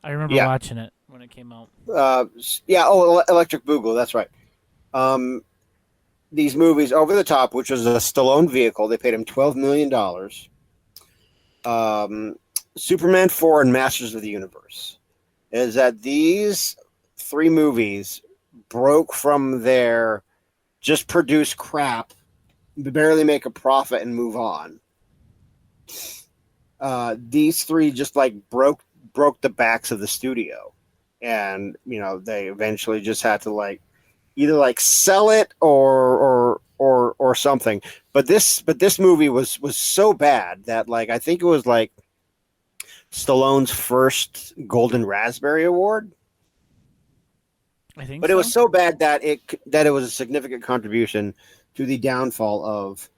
I remember Yeah. watching it when it came out. Yeah. Oh, Electric Boogaloo. That's right. These movies, Over the Top, which was a Stallone vehicle, they paid him $12 million. Superman 4 and Masters of the Universe. Is that these three movies broke from their just produce crap, barely make a profit and move on. These three just like broke the backs of the studio, and they eventually just had to like either like sell it or something. But this movie was so bad that like I think it was like Stallone's first Golden Raspberry Award. I think, But it was so bad that it was a significant contribution to the downfall of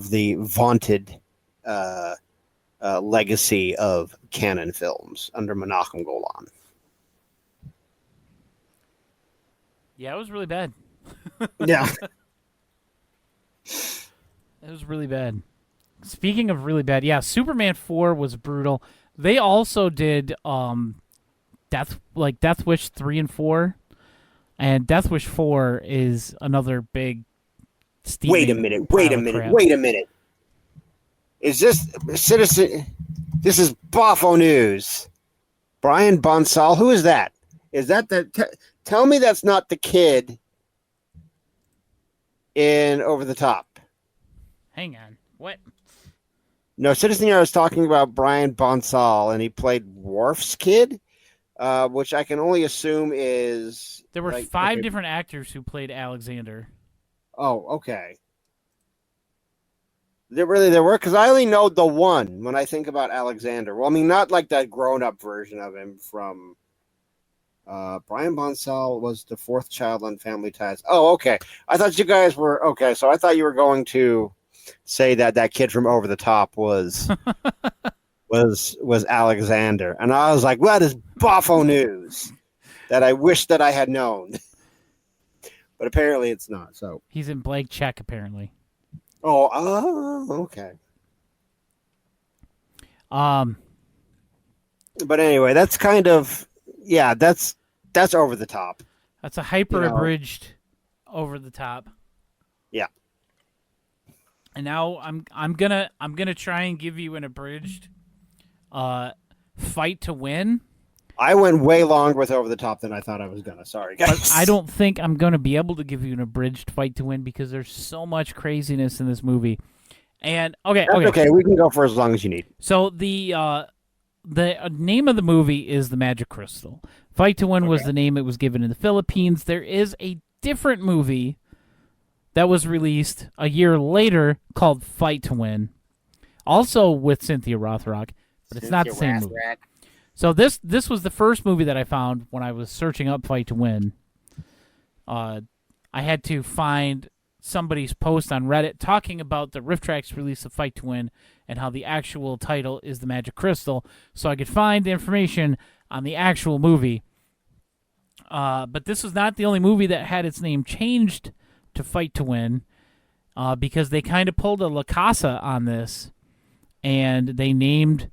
the vaunted legacy of Canon Films under Menachem Golan. Yeah, it was really bad. Yeah. It was really bad. Speaking of really bad, yeah, Superman 4 was brutal. They also did Death Wish 3 and 4. And Death Wish 4 is another big Wait a minute. Is this Citizen? This is Boffo News. Brian Bonsall, who is that? Is that tell me that's not the kid in Over the Top. Hang on. What? No, Citizen I was talking about Brian Bonsall, and he played Worf's kid, which I can only assume is... There were five different actors who played Alexander. Oh, okay. There were, because I only know the one when I think about Alexander. Well, I mean, not like that grown-up version of him from... Brian Bonsall was the fourth child on Family Ties. Oh, okay. I thought you guys were... Okay, so I thought you were going to say that kid from Over the Top was was Alexander. And I was like, well, that is Boffo News that I wish that I had known. But apparently it's not. So he's in Blank Check, apparently. Okay. But anyway, that's kind of... Yeah, that's Over the Top. That's a hyper abridged Over the Top. Yeah. And now I'm gonna try and give you an abridged Fight to Win. I went way longer with Over the Top than I thought I was gonna. Sorry, guys. But I don't think I'm gonna be able to give you an abridged Fight to Win because there's so much craziness in this movie. And okay, we can go for as long as you need. So the name of the movie is The Magic Crystal. Fight to Win was the name it was given in the Philippines. There is a different movie that was released a year later called Fight to Win, also with Cynthia Rothrock, but it's not the same movie. So this was the first movie that I found when I was searching up Fight to Win. I had to find somebody's post on Reddit talking about the Riff Tracks release of Fight to Win and how the actual title is The Magic Crystal, so I could find the information on the actual movie. But this was not the only movie that had its name changed to Fight to Win, because they kind of pulled a La Casa on this, and they named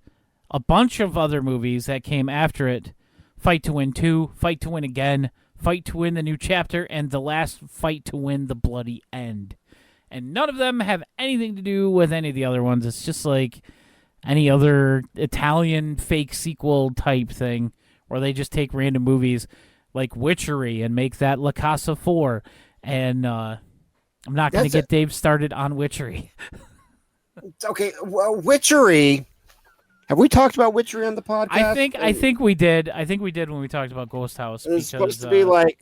a bunch of other movies that came after it: Fight to Win 2, Fight to Win Again, Fight to Win the New Chapter, and the last Fight to Win the Bloody End. And none of them have anything to do with any of the other ones. It's just like any other Italian fake sequel type thing where they just take random movies like Witchery and make that La Casa 4. And I'm not going to get Dave started on Witchery. Okay, well, Witchery... Have we talked about Witchery on the podcast? I think we did. I think we did when we talked about Ghost House. It's supposed to be like...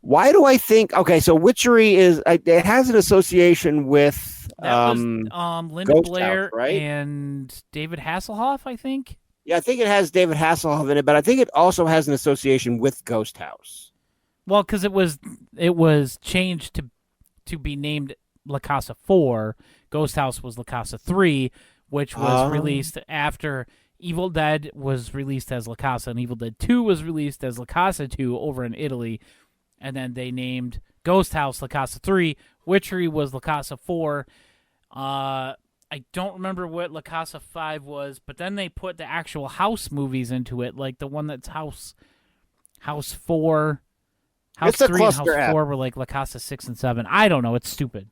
Why do I think... Okay, so Witchery is... It has an association with... That was Linda Ghost Blair House, right? and David Hasselhoff, I think. Yeah, I think it has David Hasselhoff in it, but I think it also has an association with Ghost House. Well, because it was changed to be named La Casa 4. Ghost House was La Casa 3, which was released after Evil Dead was released as La Casa, and Evil Dead 2 was released as La Casa 2 over in Italy. And then they named Ghost House La Casa 3. Witchery was La Casa 4. I don't remember what La Casa 5 was, but then they put the actual House movies into it, like the one that's House 4. House It's a 3 and House cluster F. 4 were like La Casa 6 and 7. I don't know. It's stupid.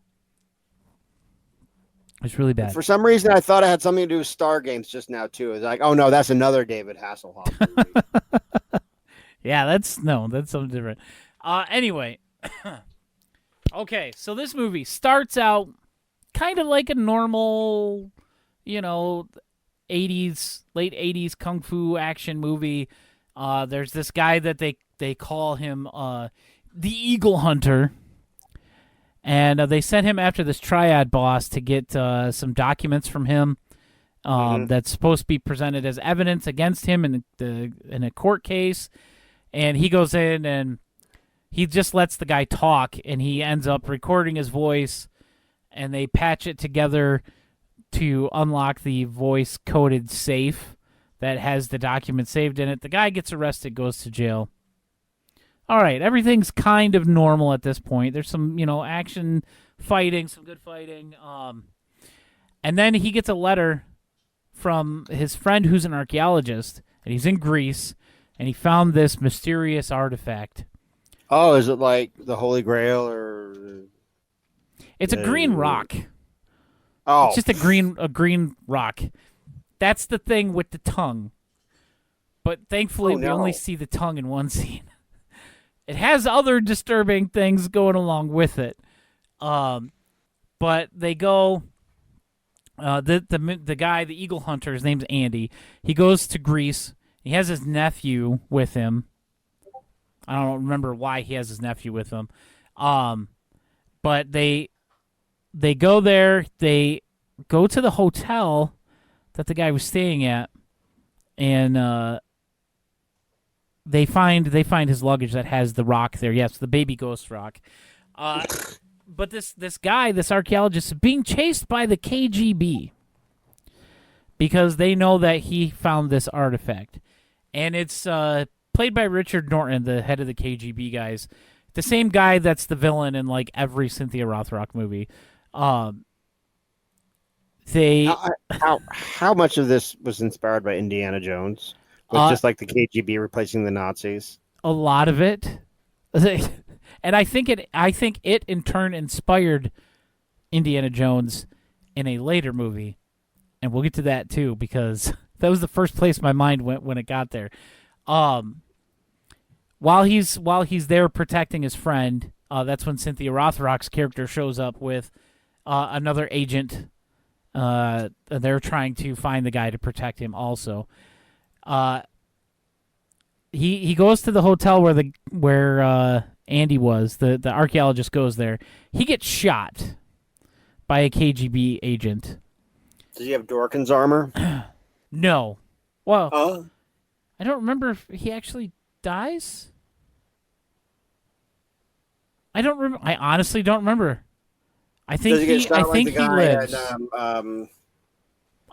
It's really bad. For some reason, I thought it had something to do with Star Games just now too. It's like, oh no, that's another David Hasselhoff movie. Yeah, that's something different. Anyway, okay, so this movie starts out kind of like a normal, late 80s kung fu action movie. There's this guy that they call him the Eagle Hunter, and they sent him after this triad boss to get some documents from him that's supposed to be presented as evidence against him in a court case. And he goes in and he just lets the guy talk, and he ends up recording his voice, and they patch it together to unlock the voice-coded safe that has the document saved in it. The guy gets arrested, goes to jail. All right, everything's kind of normal at this point. There's some, action fighting, some good fighting. And then he gets a letter from his friend who's an archaeologist, and he's in Greece, and he found this mysterious artifact. Oh, is it like the Holy Grail or? It's a green rock. Oh, It's just a green rock. That's the thing with the tongue. But thankfully, we only see the tongue in one scene. It has other disturbing things going along with it. But they go. The guy, the Eagle Hunter, his name's Andy. He goes to Greece. He has his nephew with him. I don't remember why he has his nephew with him. But they go there. They go to the hotel that the guy was staying at, and they find his luggage that has the rock there. Yes, the baby ghost rock. But this guy, this archaeologist, is being chased by the KGB because they know that he found this artifact. And it's played by Richard Norton, the head of the KGB guys. The same guy that's the villain in like every Cynthia Rothrock movie. How much of this was inspired by Indiana Jones? Just like the KGB replacing the Nazis? A lot of it. And I think it in turn inspired Indiana Jones in a later movie. And we'll get to that too, because that was the first place my mind went when it got there. While he's there protecting his friend, that's when Cynthia Rothrock's character shows up with another agent. They're trying to find the guy to protect him also. He goes to the hotel where Andy was. The archaeologist goes there. He gets shot by a KGB agent. Does he have Dorkin's armor? No. Well, I don't remember if he actually dies. I honestly don't remember. I think he lives. I don't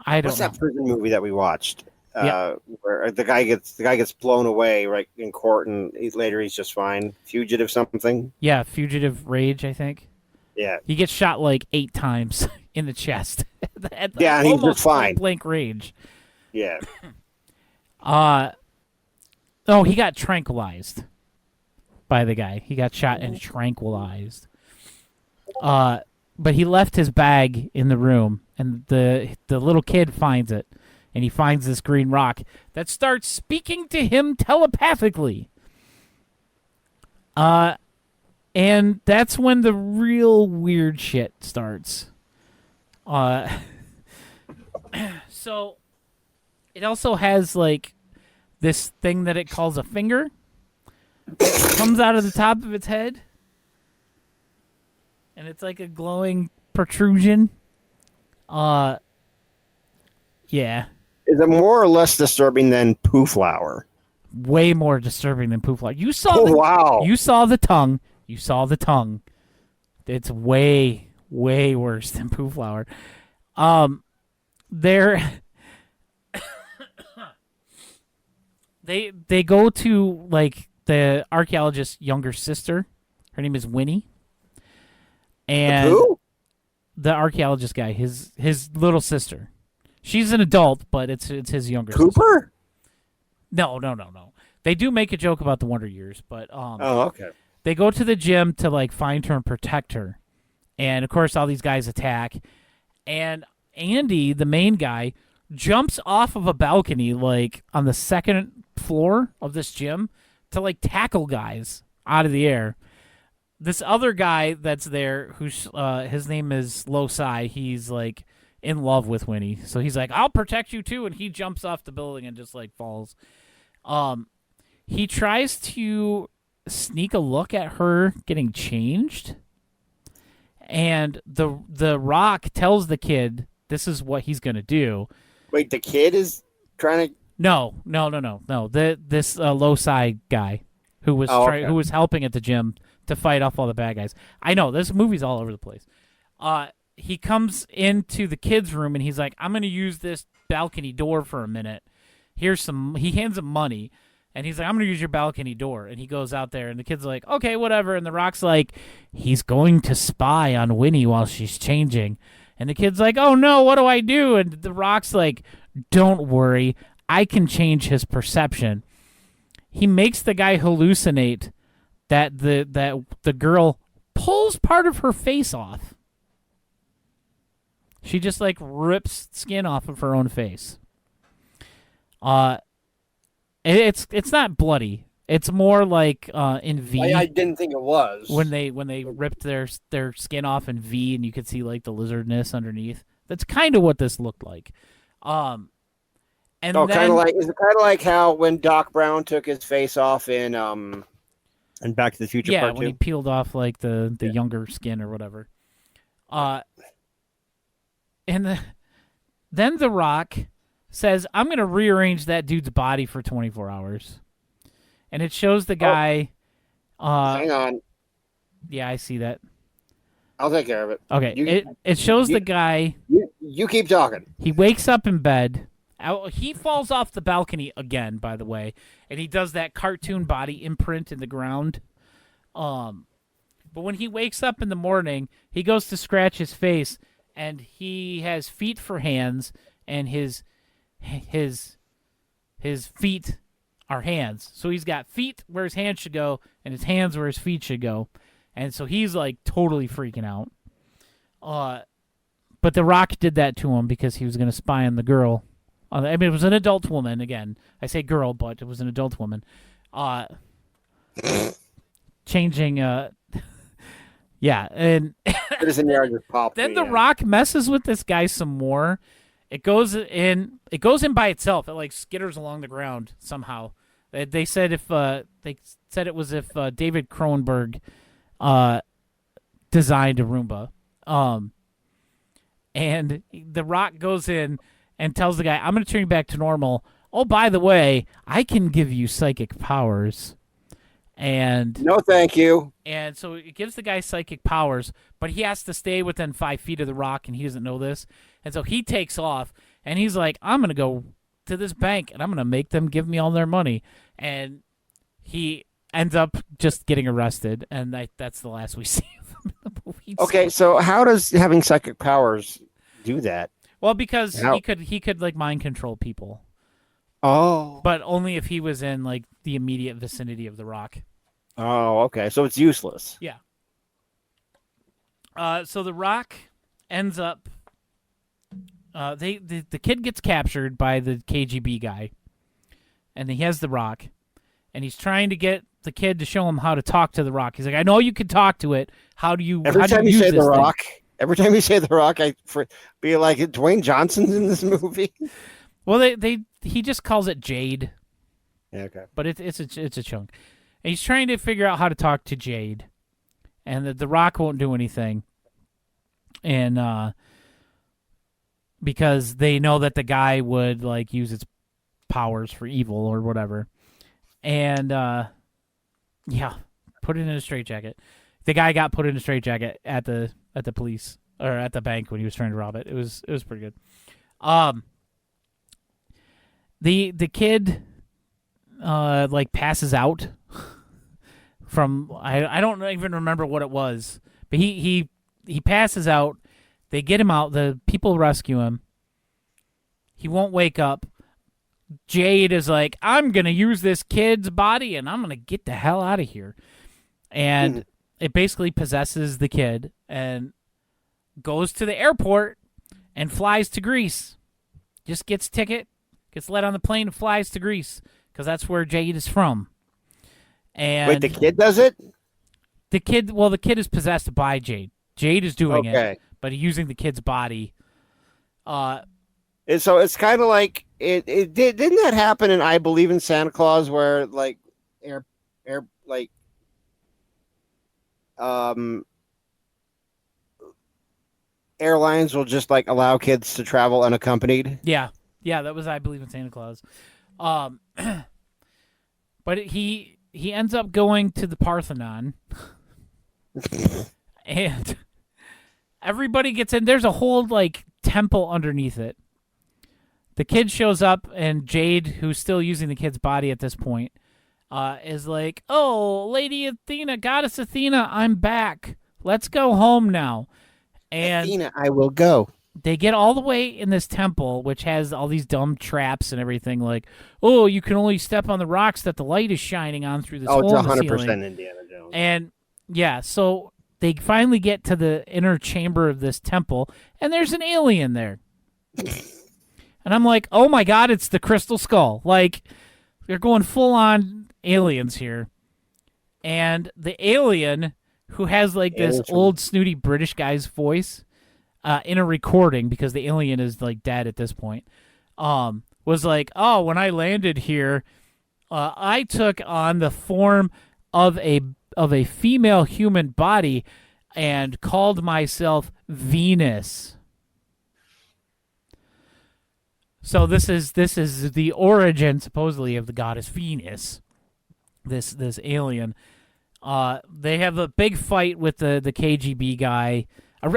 What's know. that prison movie that we watched? Where the guy gets blown away right in court, and later he's just fine. Fugitive something. Yeah, Fugitive Rage, I think. Yeah, he gets shot like 8 times in the chest. And he's just fine. Blank range. Yeah. He got tranquilized by the guy. He got shot and tranquilized. But he left his bag in the room, and the little kid finds it. And he finds this green rock that starts speaking to him telepathically. And that's when the real weird shit starts. So it also has like this thing that it calls a finger. It comes out of the top of its head. And it's like a glowing protrusion. Yeah. Is it more or less disturbing than Poo Flower? Way more disturbing than Poo Flower. You saw the tongue. You saw the tongue. It's way, way worse than Poo Flower. They go to like the archaeologist's younger sister. Her name is Winnie. And who? the archaeologist guy, his little sister. She's an adult, but it's his younger sister. Cooper? No. They do make a joke about the Wonder Years, but Oh, okay. they go to the gym to like find her and protect her. And of course all these guys attack. And Andy, the main guy, jumps off of a balcony like on the second floor of this gym to like tackle guys out of the air. This other guy that's there, who's his name is Losai, he's like in love with Winnie. So he's like, I'll protect you too, and he jumps off the building and just like falls. He tries to sneak a look at her getting changed. And the Rock tells the kid this is what he's gonna do. Wait, the kid is trying to. No. This Losai guy who was who was helping at the gym to fight off all the bad guys. I know this movie's all over the place. He comes into the kid's room and he's like, "I'm gonna use this balcony door for a minute. Here's some." He hands him money. And he's like, I'm going to use your balcony door. And he goes out there, and the kid's like, okay, whatever. And the Rock's like, he's going to spy on Winnie while she's changing. And the kid's like, oh, no, what do I do? And the Rock's like, don't worry. I can change his perception. He makes the guy hallucinate that the girl pulls part of her face off. She just, like, rips skin off of her own face. It's not bloody. It's more like in V. I didn't think it was when they ripped their skin off in V, and you could see like the lizardness underneath. That's kind of what this looked like. And kind of like, is it kind of like how when Doc Brown took his face off in Back to the Future Part 2? When he peeled off like the younger skin or whatever. And then the Rock says, I'm going to rearrange that dude's body for 24 hours. And it shows the guy... hang on. Yeah, I see that. I'll take care of it. Okay, it shows the guy... You keep talking. He wakes up in bed. He falls off the balcony again, by the way. And he does that cartoon body imprint in the ground. But when he wakes up in the morning, he goes to scratch his face, and he has feet for hands, and his feet are hands. So he's got feet where his hands should go and his hands where his feet should go. And so he's like totally freaking out. But the Rock did that to him because he was going to spy on the girl. I mean, it was an adult woman. Again, I say girl, but it was an adult woman. Changing, yeah. And then the Rock messes with this guy some more. It goes in by itself. It like skitters along the ground somehow. They said it was if David Cronenberg designed a Roomba. And the Rock goes in and tells the guy, I'm going to turn you back to normal. Oh, by the way, I can give you psychic powers. And no, thank you. And so it gives the guy psychic powers, but he has to stay within 5 feet of the Rock, and he doesn't know this. And so he takes off, and he's like, I'm going to go to this bank, and I'm going to make them give me all their money. And he ends up just getting arrested, and that's the last we see of him in the movie. Okay, so how does having psychic powers do that? Well, because he could like mind control people. Oh. But only if he was in like the immediate vicinity of the Rock. Oh, okay. So it's useless. Yeah. So the Rock ends up the kid gets captured by the KGB guy. And he has the Rock, and he's trying to get the kid to show him how to talk to the Rock. He's like, I know you can talk to it. How do you Every time you you use say this the thing? Rock, every time you say the Rock, I be like, Dwayne Johnson's in this movie. Well, he just calls it Jade. Yeah, okay. But it's a chunk. And he's trying to figure out how to talk to Jade, and the Rock won't do anything. And because they know that the guy would like use its powers for evil or whatever. And yeah, put it in a straitjacket. The guy got put in a straitjacket at the police or at the bank when he was trying to rob it. It was pretty good. The kid like passes out from I don't even remember what it was, but he passes out, They get him out. The people rescue him. He won't wake up. Jade is like, I'm going to use this kid's body and I'm going to get the hell out of here. And it basically possesses the kid and goes to the airport and flies to Greece. Just gets ticket, gets let on the plane and flies to Greece because that's where Jade is from. And wait, the kid does it? the kid is possessed by Jade. Jade is doing it, but using the kid's body. And so it's kind of like didn't that happen in I Believe in Santa Claus where like airlines will just like allow kids to travel unaccompanied? Yeah, that was I Believe in Santa Claus. But he ends up going to the Parthenon, and everybody gets in. There's a whole like temple underneath it. The kid shows up, and Jade, who's still using the kid's body at this point, is like, "Oh, Lady Athena, Goddess Athena, I'm back. Let's go home now." And Athena, I will go. they get all the way in this temple, which has all these dumb traps and everything, like, oh, you can only step on the rocks that the light is shining on through this hole it's in the 100% ceiling. Indiana Jones. And, yeah, so they finally get to the inner chamber of this temple, and there's an alien there. And I'm like, oh, my God, it's the Crystal Skull. Like, they're going full-on aliens here. And the alien, who has, like, this old, snooty British guy's voice, in a recording, because the alien is like dead at this point, was like, oh, when I landed here, I took on the form of a female human body and called myself Venus. So this is the origin supposedly of the goddess Venus. This alien. They have a big fight with the KGB guy.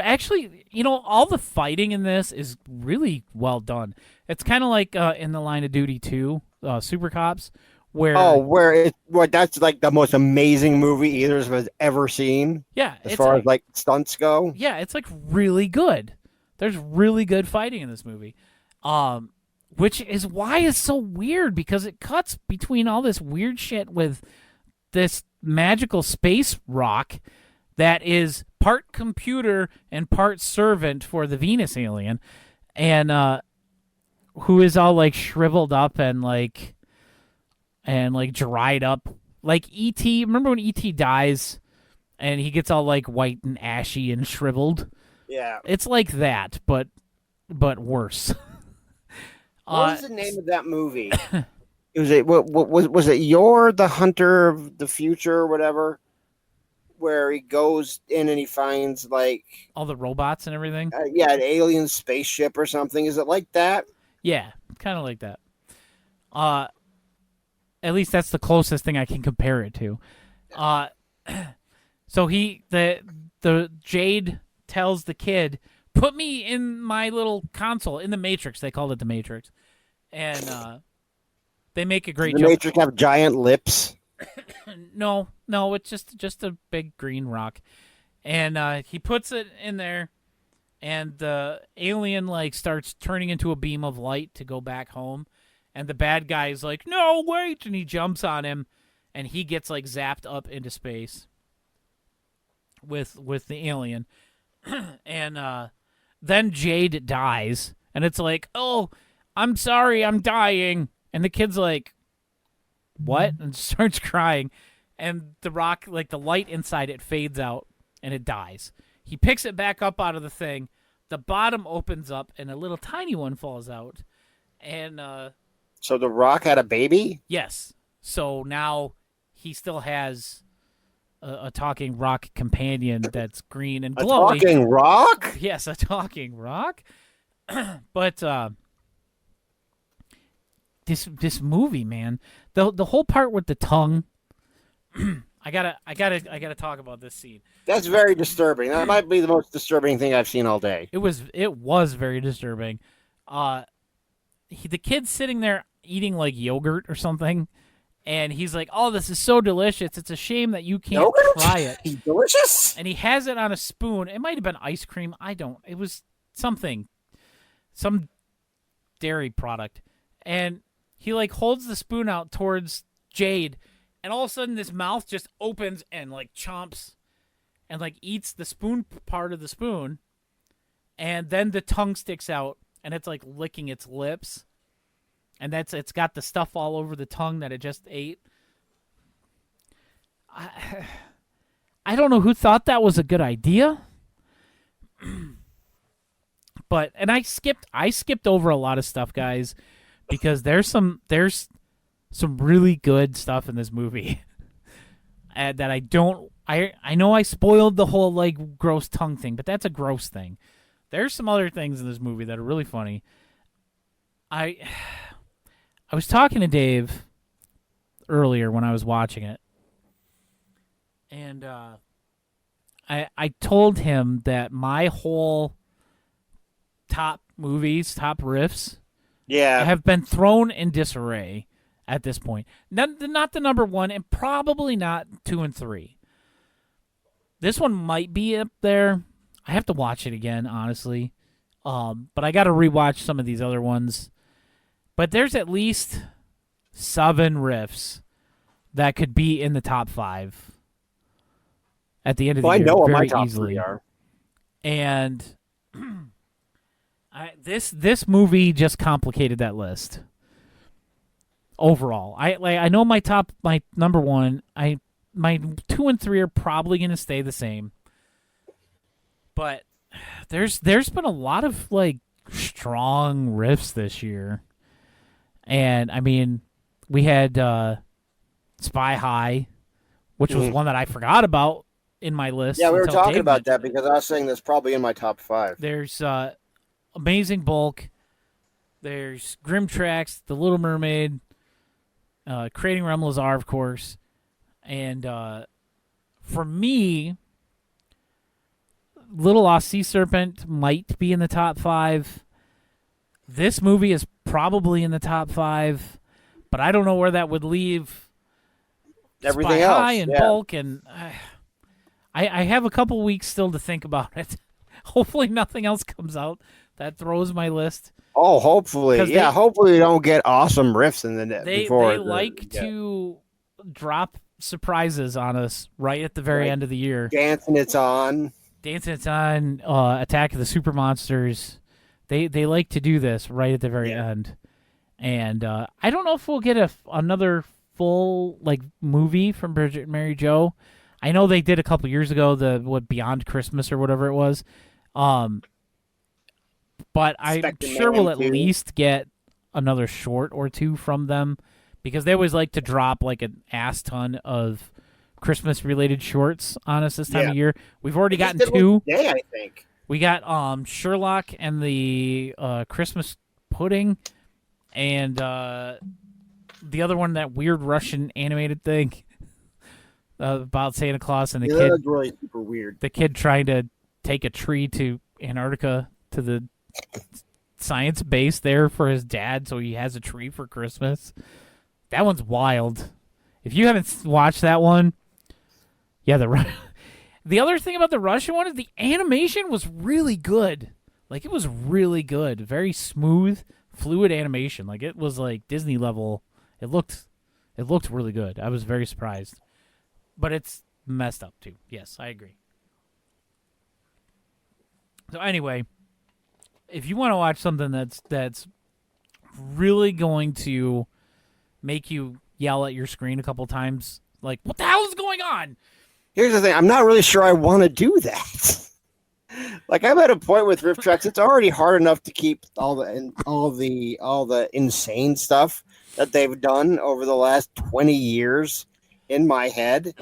Actually, all the fighting in this is really well done. It's kind of like in the Line of Duty 2, Super Cops, where that's like the most amazing movie either of us has ever seen. Yeah, as far as like stunts go. Yeah, it's like really good. There's really good fighting in this movie, which is why it's so weird, because it cuts between all this weird shit with this magical space rock that is part computer and part servant for the Venus alien, and who is all like shriveled up and like dried up, like E.T. Remember when E.T. dies and he gets all like white and ashy and shriveled? Yeah, it's like that, but worse. What was the name of that movie? Was it You're the Hunter of the Future or whatever? Where he goes in and he finds like all the robots and everything. An alien spaceship or something. Is it like that? Yeah, kind of like that. At least that's the closest thing I can compare it to. So the Jade tells the kid, "Put me in my little console in the Matrix." They called it the Matrix, and they make a great joke. The Matrix have giant lips. No, it's just a big green rock, and he puts it in there, and the alien like starts turning into a beam of light to go back home, and the bad guy is like, "No, wait!" and he jumps on him, and he gets like zapped up into space with the alien, and then Jade dies, and it's like, "Oh, I'm sorry, I'm dying," and the kid's like, "What?" and starts crying, and the rock, like the light inside it, fades out and it dies. He picks it back up out of the thing, the bottom opens up and a little tiny one falls out, and so the rock had a baby? Yes. So now he still has a talking rock companion that's green and glowing. A talking rock? Yes, a talking rock. But this movie, man, the whole part with the tongue, I gotta talk about this scene. That's very disturbing. That might be the most disturbing thing I've seen all day. It was very disturbing. The kid's sitting there eating like yogurt or something, And he's like, "Oh, this is so delicious. It's a shame that you can't Yogurt? try it." Delicious. And he has it on a spoon. It might have been ice cream. It was something. Some dairy product. And he like holds the spoon out towards Jade, and all of a sudden his mouth just opens and like chomps and like eats the spoon part of the spoon, and then the tongue sticks out and it's like licking its lips. And it's got the stuff all over the tongue that it just ate. I don't know who thought that was a good idea. But I skipped over a lot of stuff, guys, because there's some really good stuff in this movie. And that I know I spoiled the whole like gross tongue thing, but that's a gross thing. There's some other things in this movie that are really funny. I was talking to Dave earlier when I was watching it, and I told him that my whole top movies, top riffs, have been thrown in disarray at this point. Not the number one, and probably not 2 and 3. This one might be up there. I have to watch it again, honestly, but I got to rewatch some of these other ones. But there's at least 7 riffs that could be in the top 5 at the end of the year. I know what very my top easily. 3 are. And this movie just complicated that list. Overall, I know my number 1. My 2 and 3 are probably going to stay the same. But there's been a lot of like strong riffs this year. And, I mean, we had Spy High, which was one that I forgot about in my list. Yeah, we were until talking Dave about mentioned that because I was saying that's probably in my top 5. There's Amazing Bulk. There's Grim Tracks, The Little Mermaid, Creating Rem Lazar, of course. And for me, Little Lost Sea Serpent might be in the top 5. This movie is probably in the top 5, but I don't know where that would leave Everything Spy else, High and Bulk, and I have a couple weeks still to think about it. Hopefully nothing else comes out that throws my list. Oh, hopefully. Yeah, hopefully we don't get awesome riffs in the net before. They like to drop surprises on us right at the very end of the year. Dancing It's On, Attack of the Super Monsters. They like to do this right at the very end. And I don't know if we'll get another full like movie from Bridget and Mary Joe. I know they did a couple years ago, Beyond Christmas or whatever it was. But I'm sure we'll at least get another short or 2 from them, because they always like to drop like an ass ton of Christmas-related shorts on us this time of year. We've already gotten 2. I think. We got Sherlock and the Christmas pudding, and the other one, that weird Russian animated thing about Santa Claus and the kid. That's really super weird. The kid trying to take a tree to Antarctica to the science base there for his dad, so he has a tree for Christmas. That one's wild. If you haven't watched that one, the other thing about the Russian one is the animation was really good. Like, it was really good. Very smooth, fluid animation. Like, it was like Disney level. It looked really good. I was very surprised. But it's messed up too. Yes, I agree. So anyway, if you want to watch something that's really going to make you yell at your screen a couple times, like, what the hell is going on? Here's the thing. I'm not really sure I want to do that. Like, I'm at a point with riff tracks. It's already hard enough to keep all the insane stuff that they've done over the last 20 years in my head.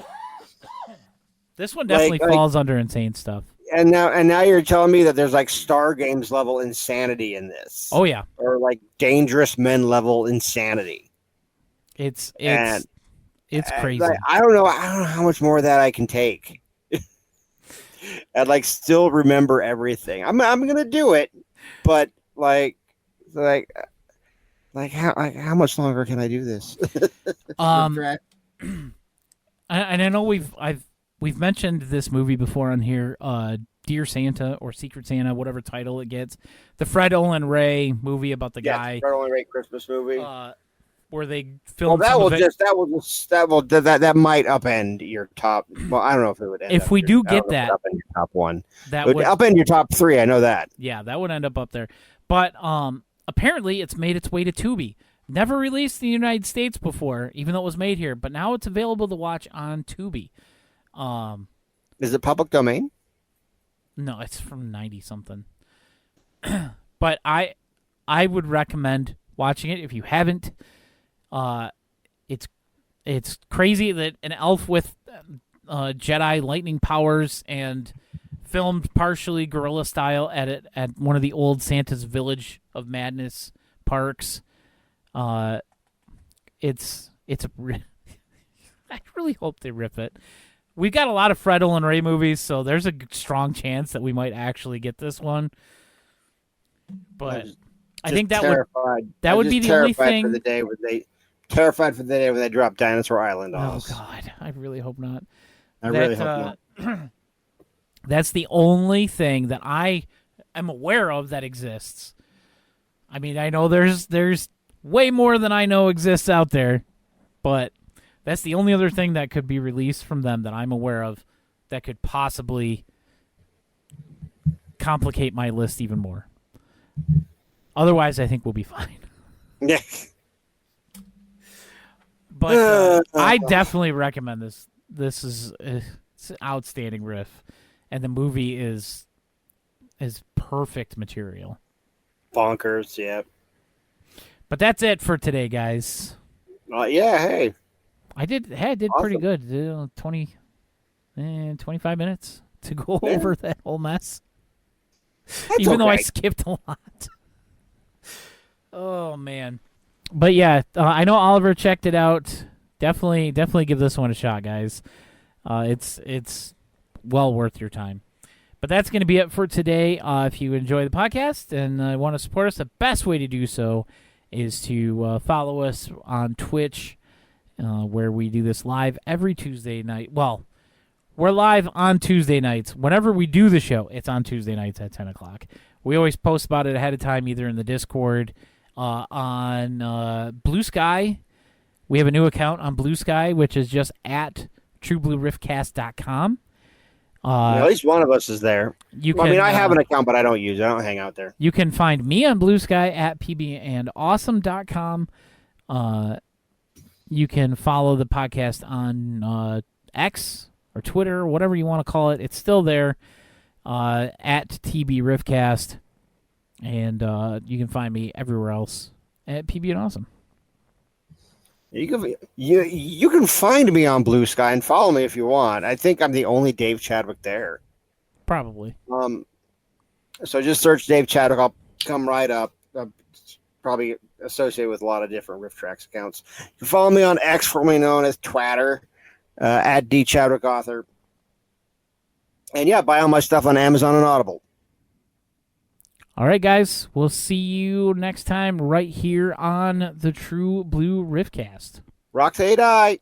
This one definitely falls under insane stuff. And now you're telling me that there's like Star Games level insanity in this. Oh yeah, or like Dangerous Men level insanity. It's crazy. Like, I don't know how much more of that I can take. And like still remember everything. I'm gonna do it, but like Like how much longer can I do this? And I know we've mentioned this movie before on here, Dear Santa or Secret Santa, whatever title it gets, the Fred Olen Ray movie about the guy, Fred Olen Ray Christmas movie. where they filmed. Well, that might upend your top. Well, I don't know if it would. If we do get that, upend your top one, that would upend your top 3. I know that. Yeah, that would end up there. But apparently, it's made its way to Tubi. Never released in the United States before, even though it was made here. But now it's available to watch on Tubi. Is it public domain? No, it's from 90-something. But I would recommend watching it if you haven't. It's crazy that an elf with Jedi lightning powers and filmed partially guerrilla style at one of the old Santa's Village of Madness parks. It's I really hope they rip it. We've got a lot of Fred Olen Ray movies, so there's a strong chance that we might actually get this one. But I think that would be the only thing. Terrified for the day when they drop Dinosaur Island on us. Oh God, I really hope not. I really hope not. That's the only thing that I am aware of that exists. I mean, I know there's way more than I know exists out there, but that's the only other thing that could be released from them that I'm aware of that could possibly complicate my list even more. Otherwise, I think we'll be fine. Yeah. But I definitely recommend this. This is it's an outstanding riff, and the movie is perfect material. Bonkers, yeah. But that's it for today, guys. Yeah, hey. I did Awesome. pretty good. 25 minutes to go over that whole mess. Even though I skipped a lot. Oh, man. But yeah, I know Oliver checked it out. Definitely give this one a shot, guys. It's well worth your time. But that's going to be it for today. If you enjoy the podcast and want to support us, the best way to do so is to follow us on Twitch, where we do this live every Tuesday night. Well, we're live on Tuesday nights. Whenever we do the show, it's on Tuesday nights at 10 o'clock. We always post about it ahead of time, either in the Discord, on Blue Sky. We have a new account on Blue Sky, which is just at trueblueriffcast.com. At least one of us is there. I have an account, but I don't use it. I don't hang out there. You can find me on Blue Sky at pbandawesome.com. You can follow the podcast on X or Twitter, or whatever you want to call it. It's still there, at TB Riffcast. And you can find me everywhere else at PB and Awesome. You can find me on Blue Sky and follow me if you want. I think I'm the only Dave Chadwick there. Probably. So just search Dave Chadwick. I'll come right up. Probably associated with a lot of different Riff Tracks accounts. You can follow me on X, formerly known as Twatter, at D Chadwick Author. And yeah, buy all my stuff on Amazon and Audible. All right, guys. We'll see you next time right here on the True Blue Riffcast. Rock, say die.